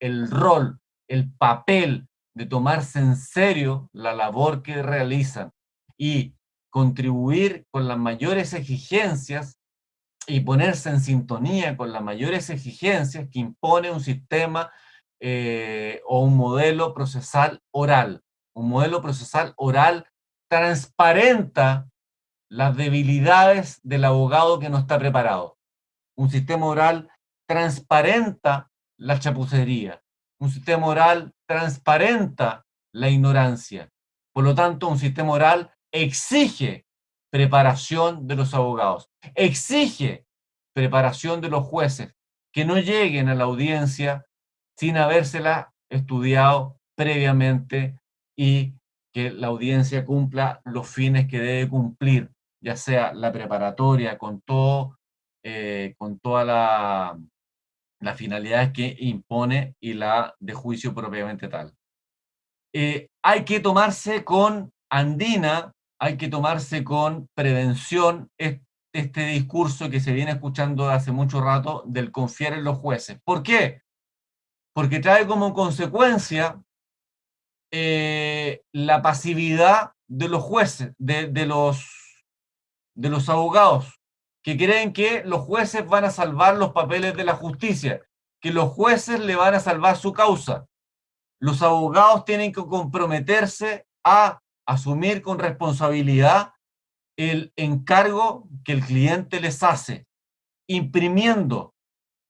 el rol, el papel de tomarse en serio la labor que realizan y contribuir con las mayores exigencias y ponerse en sintonía con las mayores exigencias que impone un sistema o un modelo procesal oral. Un modelo procesal oral transparenta las debilidades del abogado que no está preparado. Un sistema oral transparenta la chapucería. Un sistema oral transparenta la ignorancia. Por lo tanto, un sistema oral exige preparación de los abogados, exige preparación de los jueces, que no lleguen a la audiencia sin habérsela estudiado previamente y que la audiencia cumpla los fines que debe cumplir, ya sea la preparatoria con toda la finalidad que impone y la de juicio propiamente tal. Hay que tomarse con andina, hay que tomarse con prevención este discurso que se viene escuchando hace mucho rato del confiar en los jueces. ¿Por qué? Porque trae como consecuencia la pasividad de los jueces, de los abogados, que creen que los jueces van a salvar los papeles de la justicia, que los jueces le van a salvar su causa. Los abogados tienen que comprometerse a asumir con responsabilidad el encargo que el cliente les hace, imprimiendo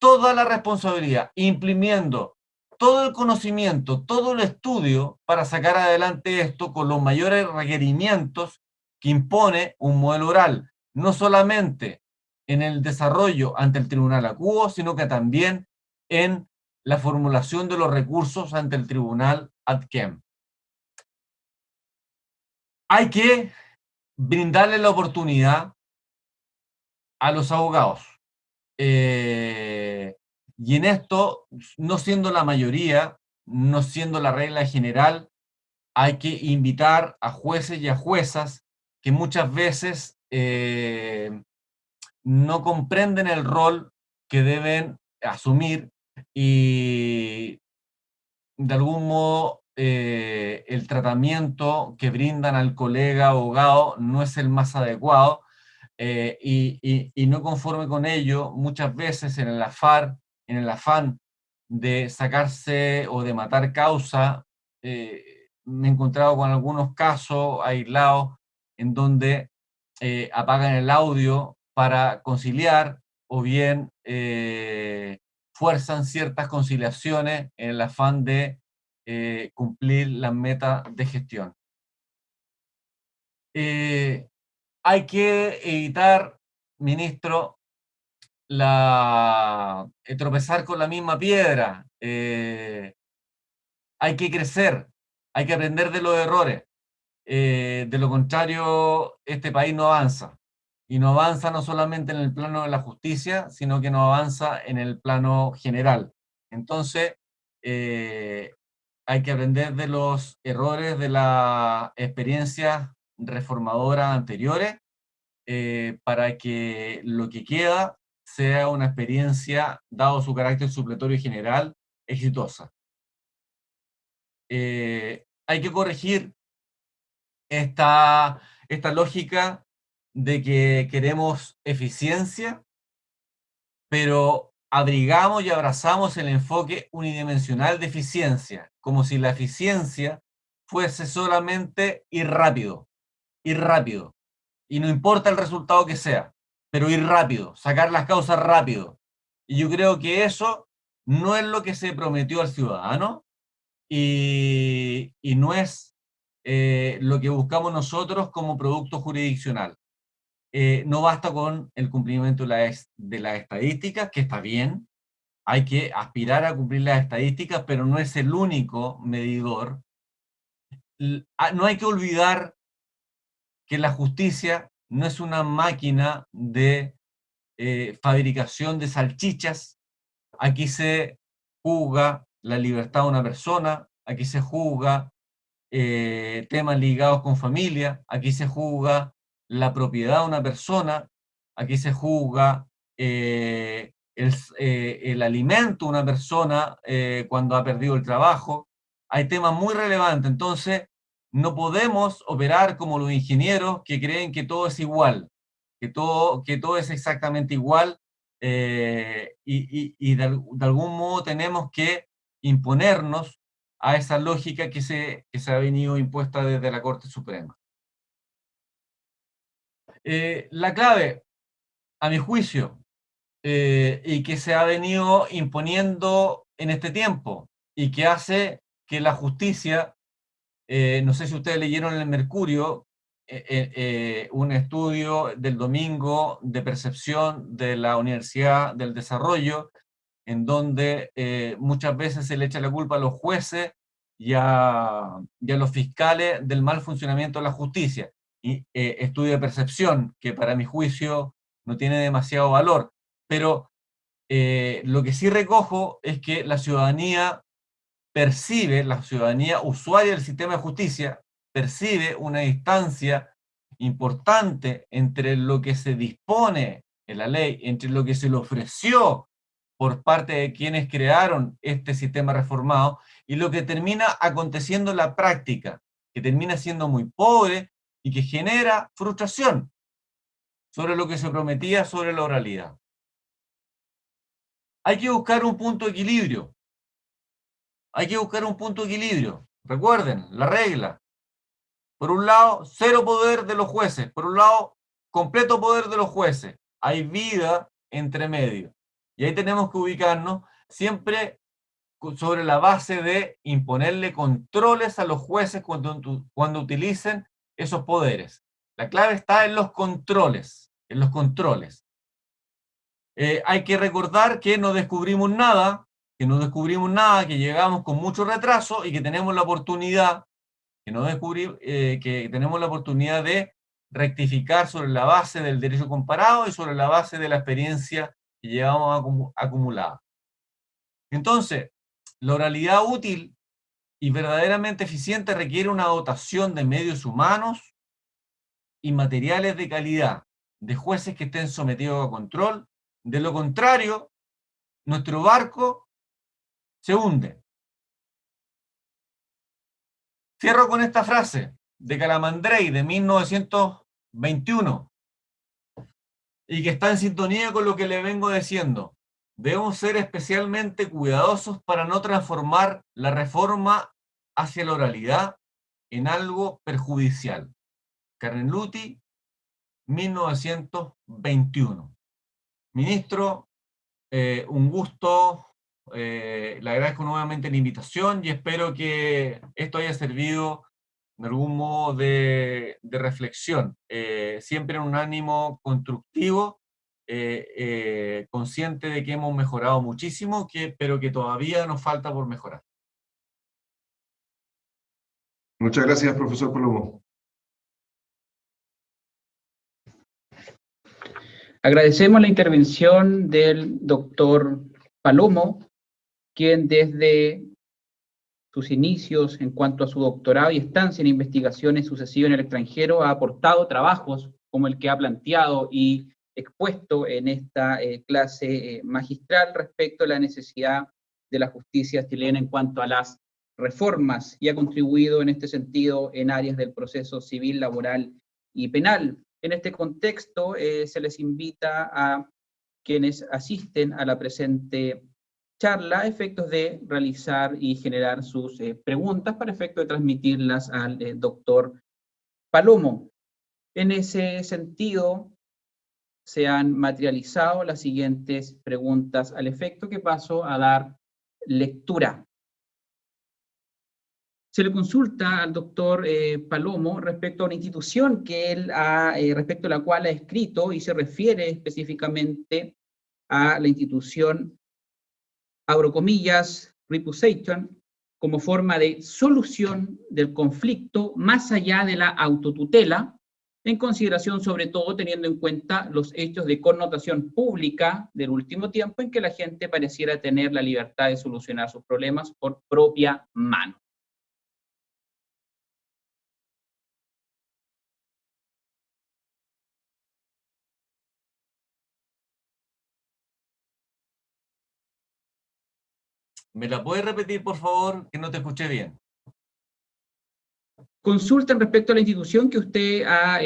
toda la responsabilidad, imprimiendo todo el conocimiento, todo el estudio para sacar adelante esto con los mayores requerimientos que impone un modelo oral, no solamente en el desarrollo ante el tribunal acuo, sino que también en la formulación de los recursos ante el tribunal ad quem. Hay que brindarle la oportunidad a los abogados. Y en esto, no siendo la mayoría, no siendo la regla general, hay que invitar a jueces y a juezas que muchas veces no comprenden el rol que deben asumir y de algún modo el tratamiento que brindan al colega abogado no es el más adecuado. Y no conforme con ello, muchas veces en el afán de sacarse o de matar causa, me he encontrado con algunos casos aislados en donde apagan el audio para conciliar o bien fuerzan ciertas conciliaciones en el afán de cumplir las metas de gestión. Hay que evitar, ministro, tropezar con la misma piedra. Hay que crecer, hay que aprender de los errores. De lo contrario, este país no avanza. Y no avanza no solamente en el plano de la justicia, sino que no avanza en el plano general. Entonces, hay que aprender de los errores de las experiencias reformadoras anteriores para que lo que queda sea una experiencia, dado su carácter supletorio y general, exitosa. Hay que corregir esta lógica de que queremos eficiencia, pero abrigamos y abrazamos el enfoque unidimensional de eficiencia, como si la eficiencia fuese solamente ir rápido, y no importa el resultado que sea, pero ir rápido, sacar las causas rápido. Y yo creo que eso no es lo que se prometió al ciudadano y no es lo que buscamos nosotros como producto jurisdiccional. No basta con el cumplimiento de las estadísticas, que está bien, hay que aspirar a cumplir las estadísticas, pero no es el único medidor. No hay que olvidar que la justicia no es una máquina de fabricación de salchichas. Aquí se juzga la libertad de una persona, aquí se juzga temas ligados con familia, aquí se juzga la propiedad de una persona, aquí se juzga el alimento de una persona cuando ha perdido el trabajo. Hay temas muy relevantes, entonces no podemos operar como los ingenieros que creen que todo es igual, que todo es exactamente igual y de algún modo tenemos que imponernos a esa lógica que se ha venido impuesta desde la Corte Suprema. La clave, a mi juicio, y que se ha venido imponiendo en este tiempo y que hace que la justicia, no sé si ustedes leyeron en el Mercurio, un estudio del domingo de percepción de la Universidad del Desarrollo, en donde muchas veces se le echa la culpa a los jueces y a los fiscales del mal funcionamiento de la justicia. Y estudio de percepción, que para mi juicio no tiene demasiado valor, pero lo que sí recojo es que la ciudadanía percibe, la ciudadanía usuaria del sistema de justicia, percibe una distancia importante entre lo que se dispone en la ley, entre lo que se le ofreció por parte de quienes crearon este sistema reformado y lo que termina aconteciendo en la práctica, que termina siendo muy pobre y que genera frustración sobre lo que se prometía sobre la oralidad. Hay que buscar un punto de equilibrio. Hay que buscar un punto de equilibrio. Recuerden, la regla. Por un lado, cero poder de los jueces. Por un lado, completo poder de los jueces. Hay vida entre medio. Y ahí tenemos que ubicarnos siempre sobre la base de imponerle controles a los jueces cuando utilicen esos poderes. La clave está en los controles. En los controles. Hay que recordar que no descubrimos nada, que llegamos con mucho retraso y que tenemos la oportunidad, que tenemos la oportunidad de rectificar sobre la base del derecho comparado y sobre la base de la experiencia que llevamos acumulada. Entonces, la oralidad útil y verdaderamente eficiente requiere una dotación de medios humanos y materiales de calidad, de jueces que estén sometidos a control. De lo contrario, nuestro barco se hunde. Cierro con esta frase de Calamandrei de 1921 y que está en sintonía con lo que le vengo diciendo. Debemos ser especialmente cuidadosos para no transformar la reforma hacia la oralidad en algo perjudicial. Carnelluti, 1921. Ministro, un gusto, le agradezco nuevamente la invitación y espero que esto haya servido de algún modo de reflexión, siempre en un ánimo constructivo, consciente de que hemos mejorado muchísimo, pero que todavía nos falta por mejorar.
Muchas gracias, profesor Palomo.
Agradecemos la intervención del doctor Palomo, quien desde sus inicios en cuanto a su doctorado y estancia en investigaciones sucesivas en el extranjero ha aportado trabajos como el que ha planteado y expuesto en esta clase magistral respecto a la necesidad de la justicia chilena en cuanto a las reformas y ha contribuido en este sentido en áreas del proceso civil, laboral y penal. En este contexto se les invita a quienes asisten a la presente charla a efectos de realizar y generar sus preguntas para efecto de transmitirlas al doctor Palomo. En ese sentido, se han materializado las siguientes preguntas al efecto que paso a dar lectura. Se le consulta al doctor Palomo respecto a una institución que él respecto a la cual ha escrito y se refiere específicamente a la institución, abro comillas, reputation, como forma de solución del conflicto más allá de la autotutela, en consideración sobre todo teniendo en cuenta los hechos de connotación pública del último tiempo en que la gente pareciera tener la libertad de solucionar sus problemas por propia mano.
¿Me la puede repetir, por favor? Que no te escuché bien.
Consultan respecto a la institución que usted ha,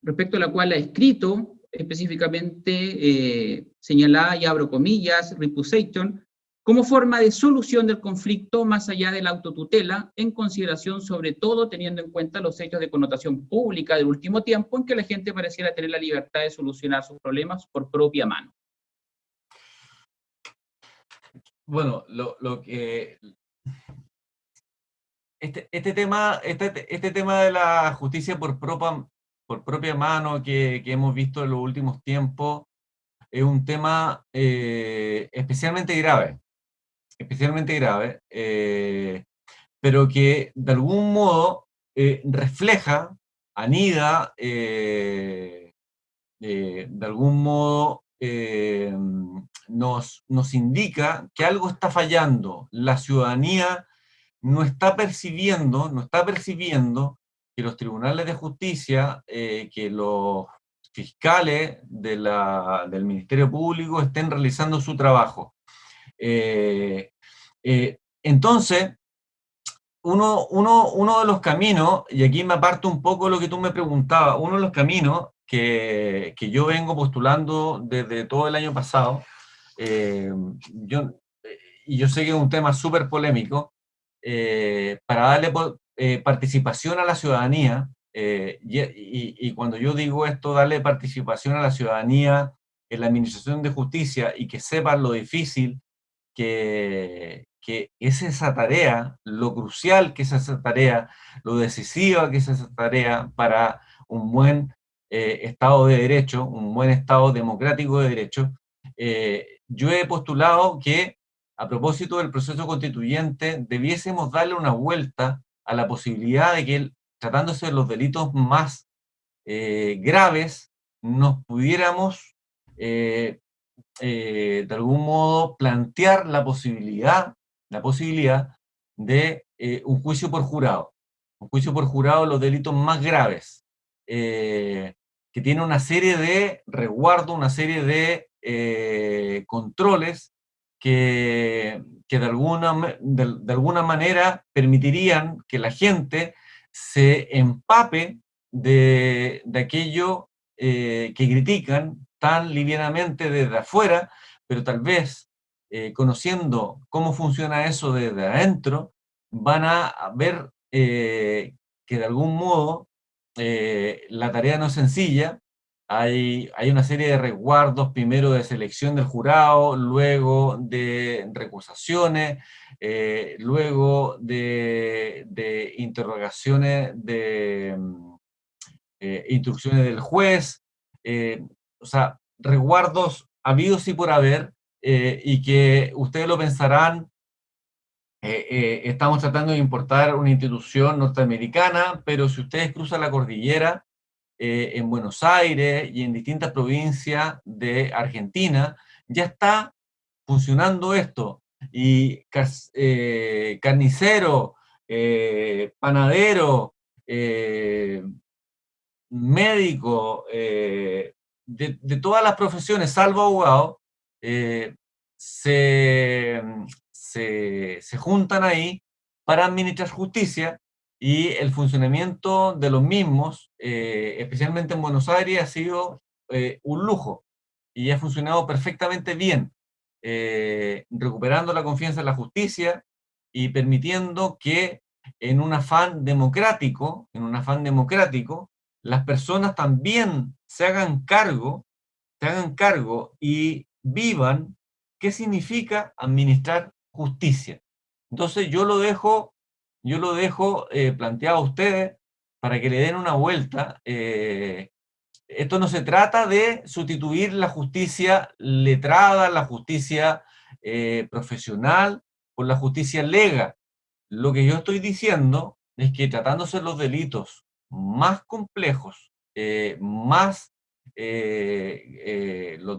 respecto a la cual ha escrito, específicamente señalada, y abro comillas, reputation, como forma de solución del conflicto más allá de la autotutela, en consideración sobre todo teniendo en cuenta los hechos de connotación pública del último tiempo en que la gente pareciera tener la libertad de solucionar sus problemas por propia mano.
Bueno, lo que... Este tema de la justicia por propia mano que hemos visto en los últimos tiempos es un tema especialmente grave, pero que de algún modo refleja, anida, de algún modo nos indica que algo está fallando. La ciudadanía no está percibiendo que los tribunales de justicia, que los fiscales del Ministerio Público estén realizando su trabajo. Entonces, uno de los caminos, y aquí me aparto un poco de lo que tú me preguntabas, uno de los caminos que yo vengo postulando desde todo el año pasado, y yo sé que es un tema súper polémico, para darle participación a la ciudadanía, y cuando yo digo esto, darle participación a la ciudadanía en la administración de justicia y que sepan lo difícil que es esa tarea, lo crucial que es esa tarea, lo decisiva que es esa tarea para un buen Estado de Derecho, un buen Estado democrático de Derecho. Yo he postulado que, a propósito del proceso constituyente, debiésemos darle una vuelta a la posibilidad de que, tratándose de los delitos más graves, nos pudiéramos de algún modo plantear la posibilidad de un juicio por jurado. Un juicio por jurado de los delitos más graves, que tiene una serie de resguardos, una serie de controles que de alguna manera permitirían que la gente se empape de aquello que critican tan livianamente desde afuera, pero tal vez conociendo cómo funciona eso desde adentro, van a ver que de algún modo la tarea no es sencilla. Hay una serie de resguardos, primero de selección del jurado, luego de recusaciones, luego de interrogaciones, de instrucciones del juez, o sea, resguardos habidos y por haber, y que ustedes lo pensarán, estamos tratando de importar una institución norteamericana, pero si ustedes cruzan la cordillera, en Buenos Aires y en distintas provincias de Argentina, ya está funcionando esto. Y carnicero, panadero, médico, de todas las profesiones, salvo abogado, se juntan ahí para administrar justicia, y el funcionamiento de los mismos, especialmente en Buenos Aires, ha sido un lujo y ha funcionado perfectamente bien, recuperando la confianza en la justicia y permitiendo que en un afán democrático, las personas también se hagan cargo y vivan qué significa administrar justicia. Entonces yo lo dejo planteado a ustedes para que le den una vuelta. Esto no se trata de sustituir la justicia letrada, la justicia profesional, por la justicia legal. Lo que yo estoy diciendo es que, tratándose de los delitos más complejos, los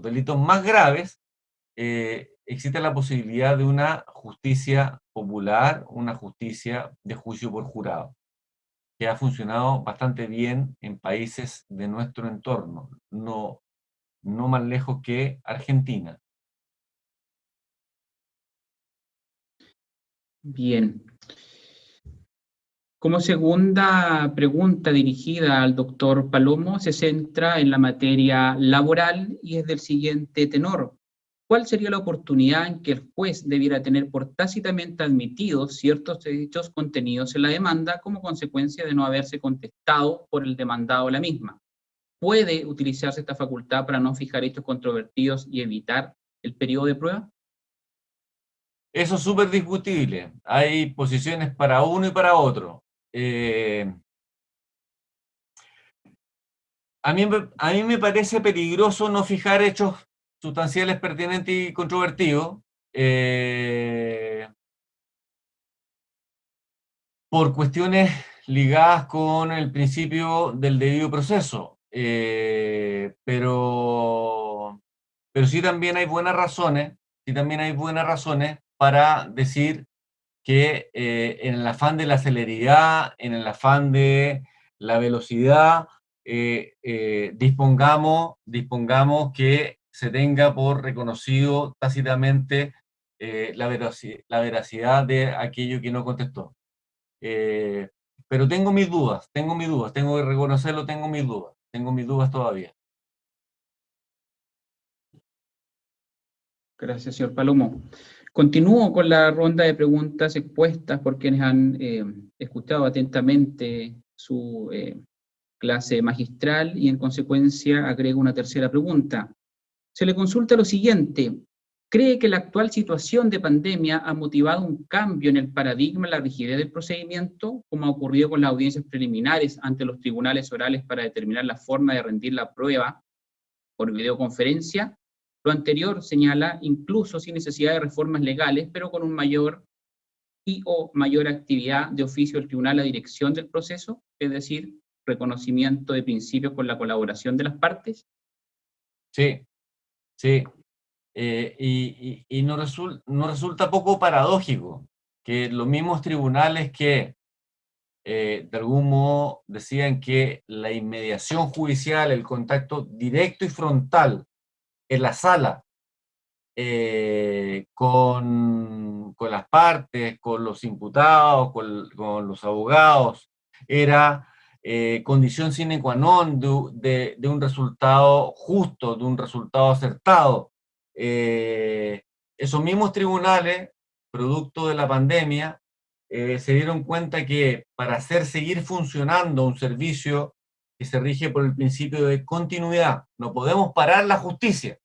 delitos más graves, existe la posibilidad de una justicia popular, una justicia de juicio por jurado, que ha funcionado bastante bien en países de nuestro entorno, no más lejos que Argentina.
Bien. Como segunda pregunta dirigida al doctor Palomo, se centra en la materia laboral y es del siguiente tenor. ¿Cuál sería la oportunidad en que el juez debiera tener por tácitamente admitidos ciertos hechos contenidos en la demanda como consecuencia de no haberse contestado por el demandado la misma? ¿Puede utilizarse esta facultad para no fijar hechos controvertidos y evitar el periodo de prueba?
Eso es súper discutible. Hay posiciones para uno y para otro. A mí me parece peligroso no fijar hechos sustanciales, pertinentes y controvertidos por cuestiones ligadas con el principio del debido proceso. Pero sí también hay buenas razones, para decir que en el afán de la celeridad, en el afán de la velocidad, dispongamos que se tenga por reconocido tácitamente la veracidad de aquello que no contestó. Pero tengo mis dudas, tengo que reconocerlo, tengo mis dudas todavía.
Gracias, señor Palomo. Continúo con la ronda de preguntas expuestas por quienes han escuchado atentamente su clase magistral y en consecuencia agrego una tercera pregunta. Se le consulta lo siguiente: ¿cree que la actual situación de pandemia ha motivado un cambio en el paradigma, la rigidez del procedimiento, como ha ocurrido con las audiencias preliminares ante los tribunales orales para determinar la forma de rendir la prueba por videoconferencia? Lo anterior señala incluso sin necesidad de reformas legales, pero con un mayor mayor actividad de oficio del tribunal a dirección del proceso, es decir, reconocimiento de principios con la colaboración de las partes.
Sí, sí. Y no resulta poco paradójico que los mismos tribunales que de algún modo decían que la inmediación judicial, el contacto directo y frontal en la sala con las partes, con los imputados, con los abogados, era condición sine qua non de un resultado justo, de un resultado acertado. Esos mismos tribunales, producto de la pandemia, se dieron cuenta que para hacer seguir funcionando un servicio que se rige por el principio de continuidad, no podemos parar la justicia,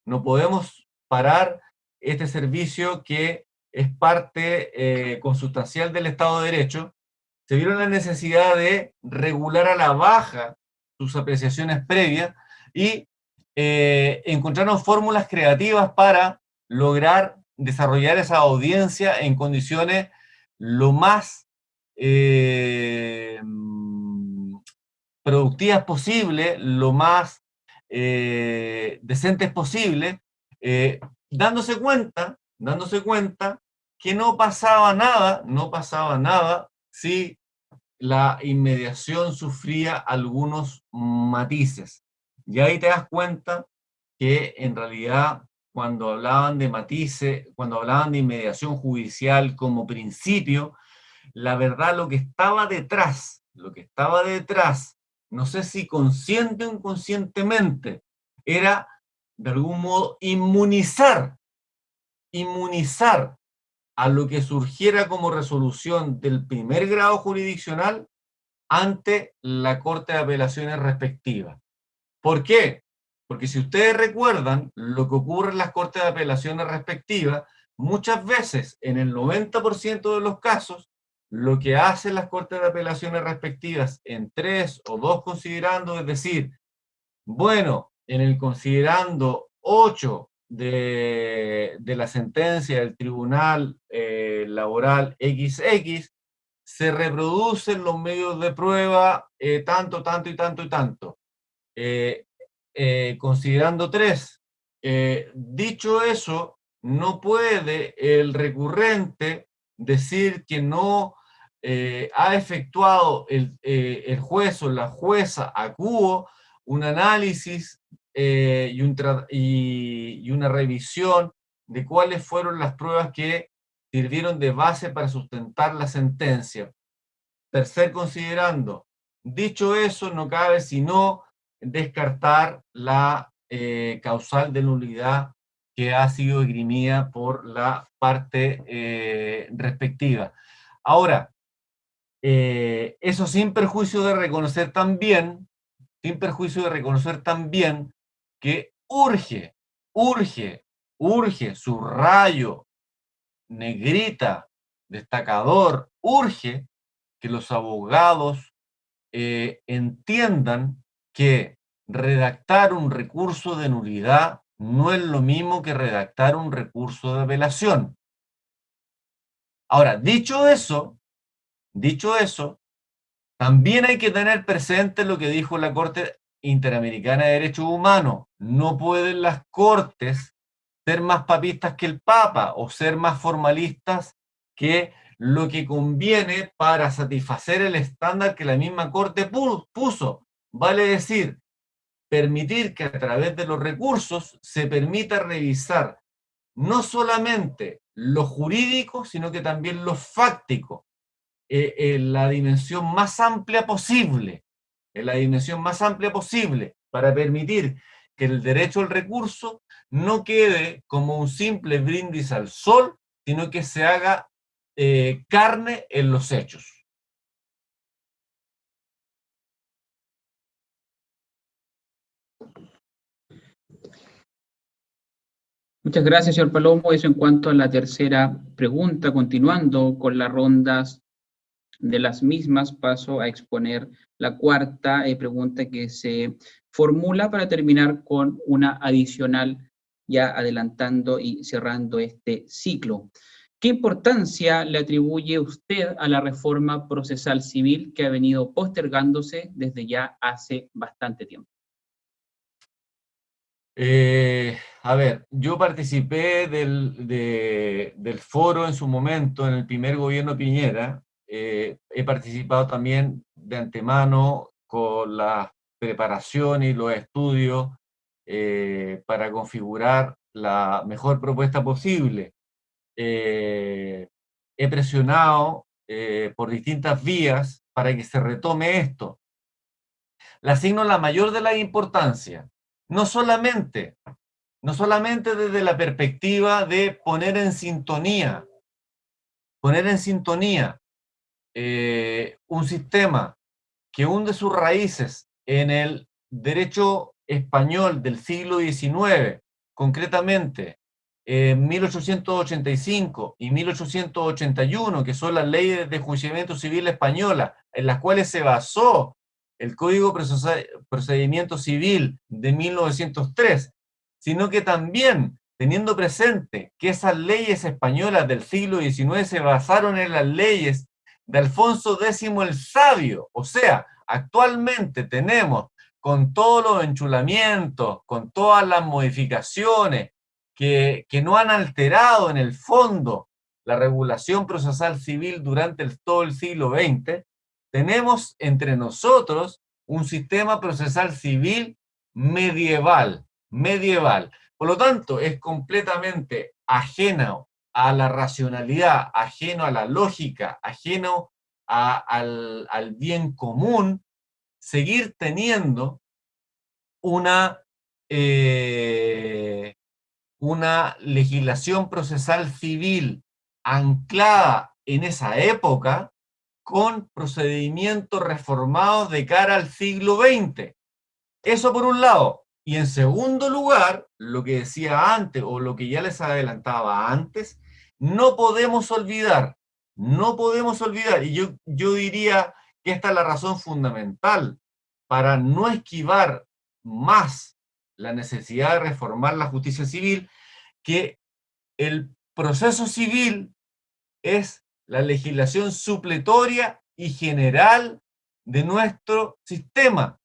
no podemos parar este servicio que es parte consustancial del Estado de Derecho. Se vieron la necesidad de regular a la baja sus apreciaciones previas y encontraron fórmulas creativas para lograr desarrollar esa audiencia en condiciones lo más productivas posible, lo más decentes posible, dándose cuenta que no pasaba nada si la inmediación sufría algunos matices. Y ahí te das cuenta que en realidad cuando hablaban de matices, cuando hablaban de inmediación judicial como principio, la verdad lo que estaba detrás, no sé si consciente o inconscientemente, era de algún modo inmunizar a lo que surgiera como resolución del primer grado jurisdiccional ante la Corte de Apelaciones respectiva. ¿Por qué? Porque si ustedes recuerdan lo que ocurre en las Cortes de Apelaciones respectivas, muchas veces, en el 90% de los casos, lo que hacen las Cortes de Apelaciones respectivas en 3 o 2 considerando, es decir, bueno, en el considerando 8 de la sentencia del Tribunal Laboral XX, se reproducen los medios de prueba tanto y tanto. Considerando 3, dicho eso, no puede el recurrente decir que no ha efectuado el juez o la jueza acuo un análisis y una revisión de cuáles fueron las pruebas que sirvieron de base para sustentar la sentencia. Tercer considerando, dicho eso, no cabe sino descartar la causal de nulidad que ha sido esgrimida por la parte respectiva. Ahora, eso sin perjuicio de reconocer también, que urge, subrayo, negrita, destacador, urge que los abogados entiendan que redactar un recurso de nulidad no es lo mismo que redactar un recurso de apelación. Ahora, dicho eso, también hay que tener presente lo que dijo la Corte Interamericana de Derechos Humanos. No pueden las Cortes ser más papistas que el Papa o ser más formalistas que lo que conviene para satisfacer el estándar que la misma Corte puso. Vale decir, permitir que a través de los recursos se permita revisar no solamente lo jurídico, sino que también lo fáctico, en la dimensión más amplia posible, para permitir que el derecho al recurso no quede como un simple brindis al sol, sino que se haga carne en los hechos.
Muchas gracias, señor Palomo. Eso en cuanto a la tercera pregunta. Continuando con las rondas de las mismas, paso a exponer la cuarta pregunta que se formula para terminar con una adicional, ya adelantando y cerrando este ciclo. ¿Qué importancia le atribuye usted a la reforma procesal civil que ha venido postergándose desde ya hace bastante tiempo?
A ver, yo participé del foro en su momento, en el primer gobierno Piñera. He participado también de antemano con la preparación y los estudios para configurar la mejor propuesta posible. He presionado por distintas vías para que se retome esto. Le asigno la mayor de la importancia, no solamente desde la perspectiva de poner en sintonía un sistema que hunde sus raíces en el derecho español del siglo XIX, concretamente 1885 y 1881, que son las leyes de enjuiciamiento civil española, en las cuales se basó el Código Procedimiento Civil de 1903, sino que también teniendo presente que esas leyes españolas del siglo XIX se basaron en las leyes de Alfonso X el Sabio. O sea, actualmente tenemos, con todos los enchulamientos, con todas las modificaciones que no han alterado en el fondo la regulación procesal civil durante todo el siglo XX, tenemos entre nosotros un sistema procesal civil medieval. Por lo tanto, es completamente ajeno a la racionalidad, ajeno a la lógica, ajeno al bien común, seguir teniendo una legislación procesal civil anclada en esa época con procedimientos reformados de cara al siglo XX. Eso por un lado. Y en segundo lugar, lo que decía antes, o lo que ya les adelantaba antes, no podemos olvidar, y yo diría que esta es la razón fundamental para no esquivar más la necesidad de reformar la justicia civil, que el proceso civil es la legislación supletoria y general de nuestro sistema.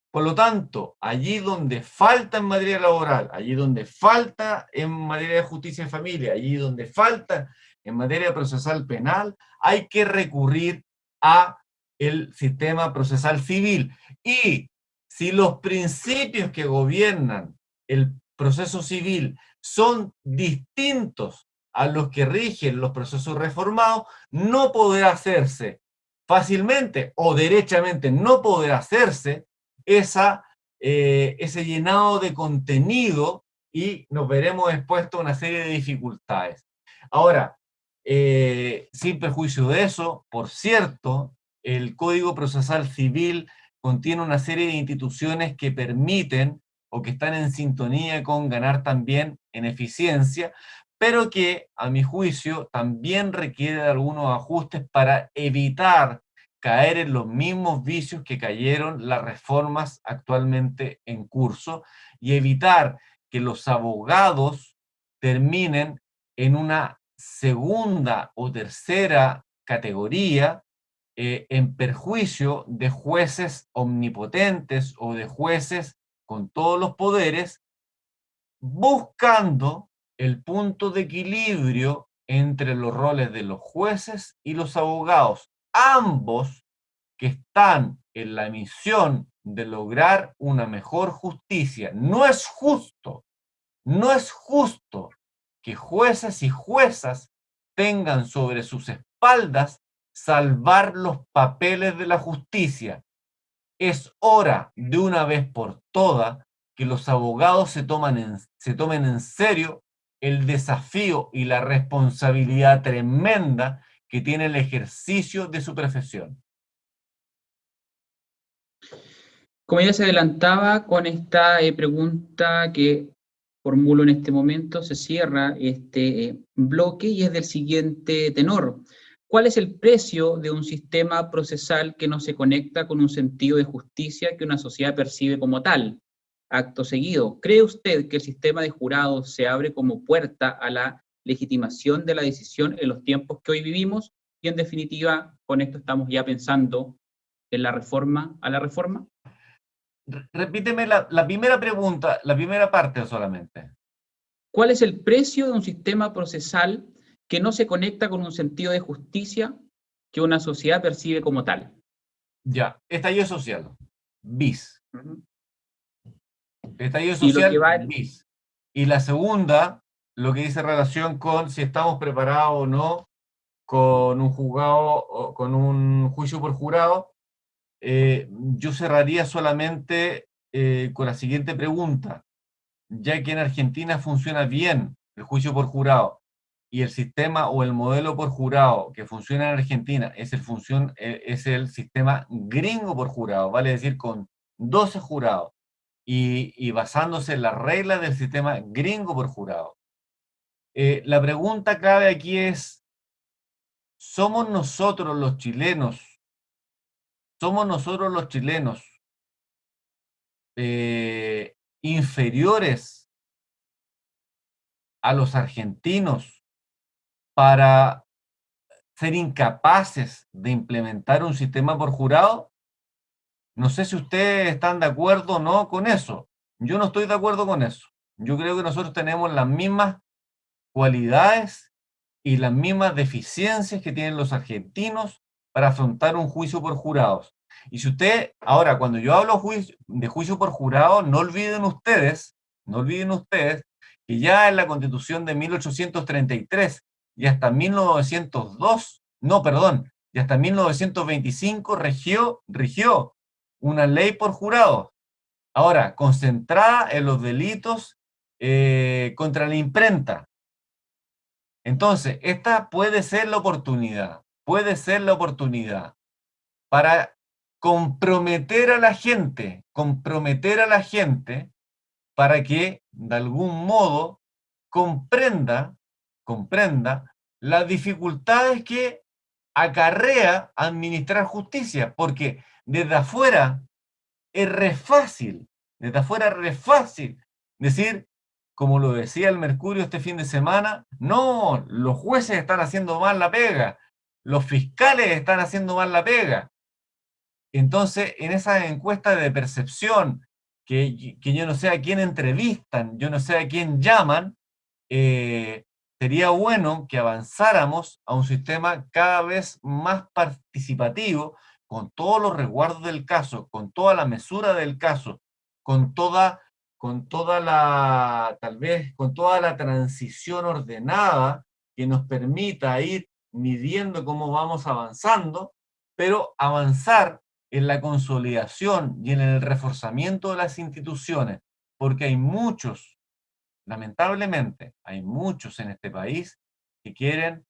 Por lo tanto, allí donde falta en materia laboral, allí donde falta en materia de justicia y familia, allí donde falta en materia procesal penal, hay que recurrir a el sistema procesal civil. Y si los principios que gobiernan el proceso civil son distintos a los que rigen los procesos reformados, no podrá hacerse fácilmente o derechamente, no podrá hacerse ese llenado de contenido y nos veremos expuestos a una serie de dificultades. Ahora, sin perjuicio de eso, por cierto, el Código Procesal Civil contiene una serie de instituciones que permiten o que están en sintonía con ganar también en eficiencia, pero que, a mi juicio, también requiere de algunos ajustes para evitar caer en los mismos vicios que cayeron las reformas actualmente en curso y evitar que los abogados terminen en una segunda o tercera categoría en perjuicio de jueces omnipotentes o de jueces con todos los poderes, buscando el punto de equilibrio entre los roles de los jueces y los abogados, ambos que están en la misión de lograr una mejor justicia. No es justo que jueces y juezas tengan sobre sus espaldas salvar los papeles de la justicia. Es hora, de una vez por todas, que los abogados se tomen en serio el desafío y la responsabilidad tremenda que tiene el ejercicio de su profesión.
Como ya se adelantaba con esta pregunta que formulo en este momento, se cierra este bloque y es del siguiente tenor. ¿Cuál es el precio de un sistema procesal que no se conecta con un sentido de justicia que una sociedad percibe como tal? Acto seguido, ¿cree usted que el sistema de jurados se abre como puerta a la legitimación de la decisión en los tiempos que hoy vivimos? Y en definitiva, con esto estamos ya pensando en la reforma a la reforma.
Repíteme la primera pregunta, la primera parte solamente.
¿Cuál es el precio de un sistema procesal que no se conecta con un sentido de justicia que una sociedad percibe como tal?
Ya, estallido social, bis.
Uh-huh.
Estallido
Y lo que
social,
va...
bis. Y la segunda, lo que dice relación con si estamos preparados o no con un juzgado o con un juicio por jurado, yo cerraría solamente con la siguiente pregunta. Ya que en Argentina funciona bien el juicio por jurado y el sistema o el modelo por jurado que funciona en Argentina es el sistema gringo por jurado, vale decir con 12 jurados y basándose en las reglas del sistema gringo por jurado. La pregunta clave aquí es, ¿somos nosotros los chilenos inferiores a los argentinos para ser incapaces de implementar un sistema por jurado? No sé si ustedes están de acuerdo o no con eso. Yo no estoy de acuerdo con eso. Yo creo que nosotros tenemos las mismas cualidades y las mismas deficiencias que tienen los argentinos para afrontar un juicio por jurados. Y si usted, ahora, cuando yo hablo de juicio por jurado, no olviden ustedes que ya en la Constitución de 1833 y hasta 1902, no, perdón, y hasta 1925 rigió una ley por jurado. Ahora, concentrada en los delitos contra la imprenta. Entonces, esta puede ser la oportunidad para comprometer a la gente para que de algún modo comprenda las dificultades que acarrea administrar justicia, porque desde afuera es re fácil decir, como lo decía el Mercurio este fin de semana, no, los jueces están haciendo mal la pega, los fiscales están haciendo mal la pega. Entonces, en esa encuesta de percepción, que yo no sé a quién entrevistan, yo no sé a quién llaman, sería bueno que avanzáramos a un sistema cada vez más participativo, con todos los resguardos del caso, con toda la mesura del caso, con toda la transición ordenada que nos permita ir midiendo cómo vamos avanzando, pero avanzar en la consolidación y en el reforzamiento de las instituciones, porque hay muchos, lamentablemente, hay muchos en este país que quieren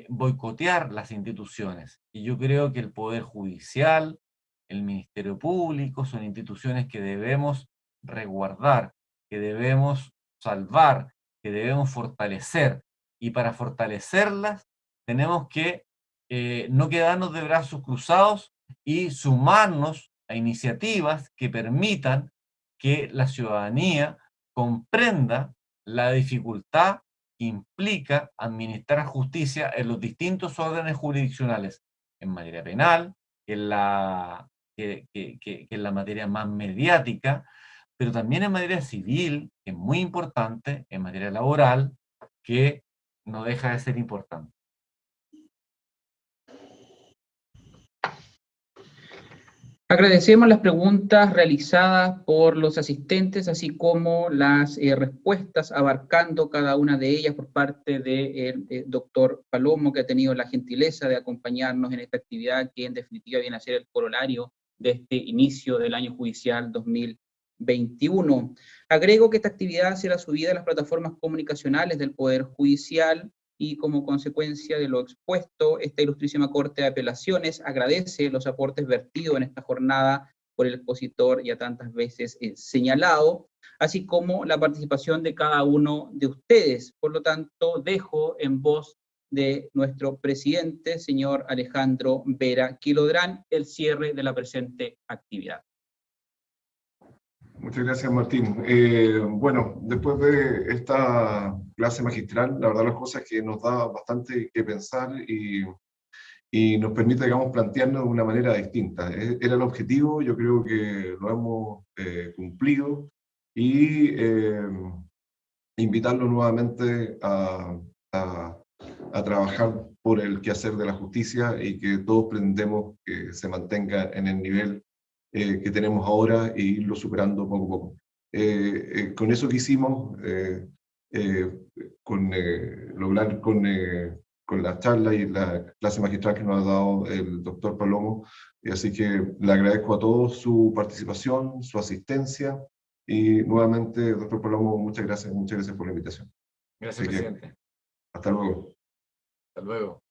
boicotear las instituciones. Y yo creo que el Poder Judicial, el Ministerio Público, son instituciones que debemos resguardar, que debemos salvar, que debemos fortalecer, y para fortalecerlas tenemos que no quedarnos de brazos cruzados y sumarnos a iniciativas que permitan que la ciudadanía comprenda la dificultad que implica administrar justicia en los distintos órdenes jurisdiccionales, en materia penal, que es la materia más mediática, pero también en materia civil, que es muy importante, en materia laboral, que no deja de ser importante.
Agradecemos las preguntas realizadas por los asistentes, así como las respuestas abarcando cada una de ellas por parte del doctor Palomo, que ha tenido la gentileza de acompañarnos en esta actividad que en definitiva viene a ser el corolario de este inicio del año judicial 2021. Agrego que esta actividad será subida a las plataformas comunicacionales del Poder Judicial, y como consecuencia de lo expuesto, esta ilustrísima Corte de Apelaciones agradece los aportes vertidos en esta jornada por el expositor ya tantas veces señalado, así como la participación de cada uno de ustedes. Por lo tanto, dejo en voz de nuestro presidente, señor Alejandro Vera Quilodrán, el cierre de la presente actividad.
Muchas gracias, Martín. Bueno, después de esta clase magistral, la verdad las cosas que nos da bastante que pensar y nos permite, digamos, plantearnos de una manera distinta. Era el objetivo, yo creo que lo hemos cumplido, y invitarlo nuevamente a trabajar por el quehacer de la justicia y que todos pretendemos que se mantenga en el nivel que tenemos ahora e irlo superando poco a poco. Con eso que hicimos, lograr con la charla y la clase magistral que nos ha dado el doctor Palomo, así que le agradezco a todos su participación, su asistencia, y nuevamente, doctor Palomo, muchas gracias por la invitación.
Gracias, presidente.
Hasta luego.
Hasta luego.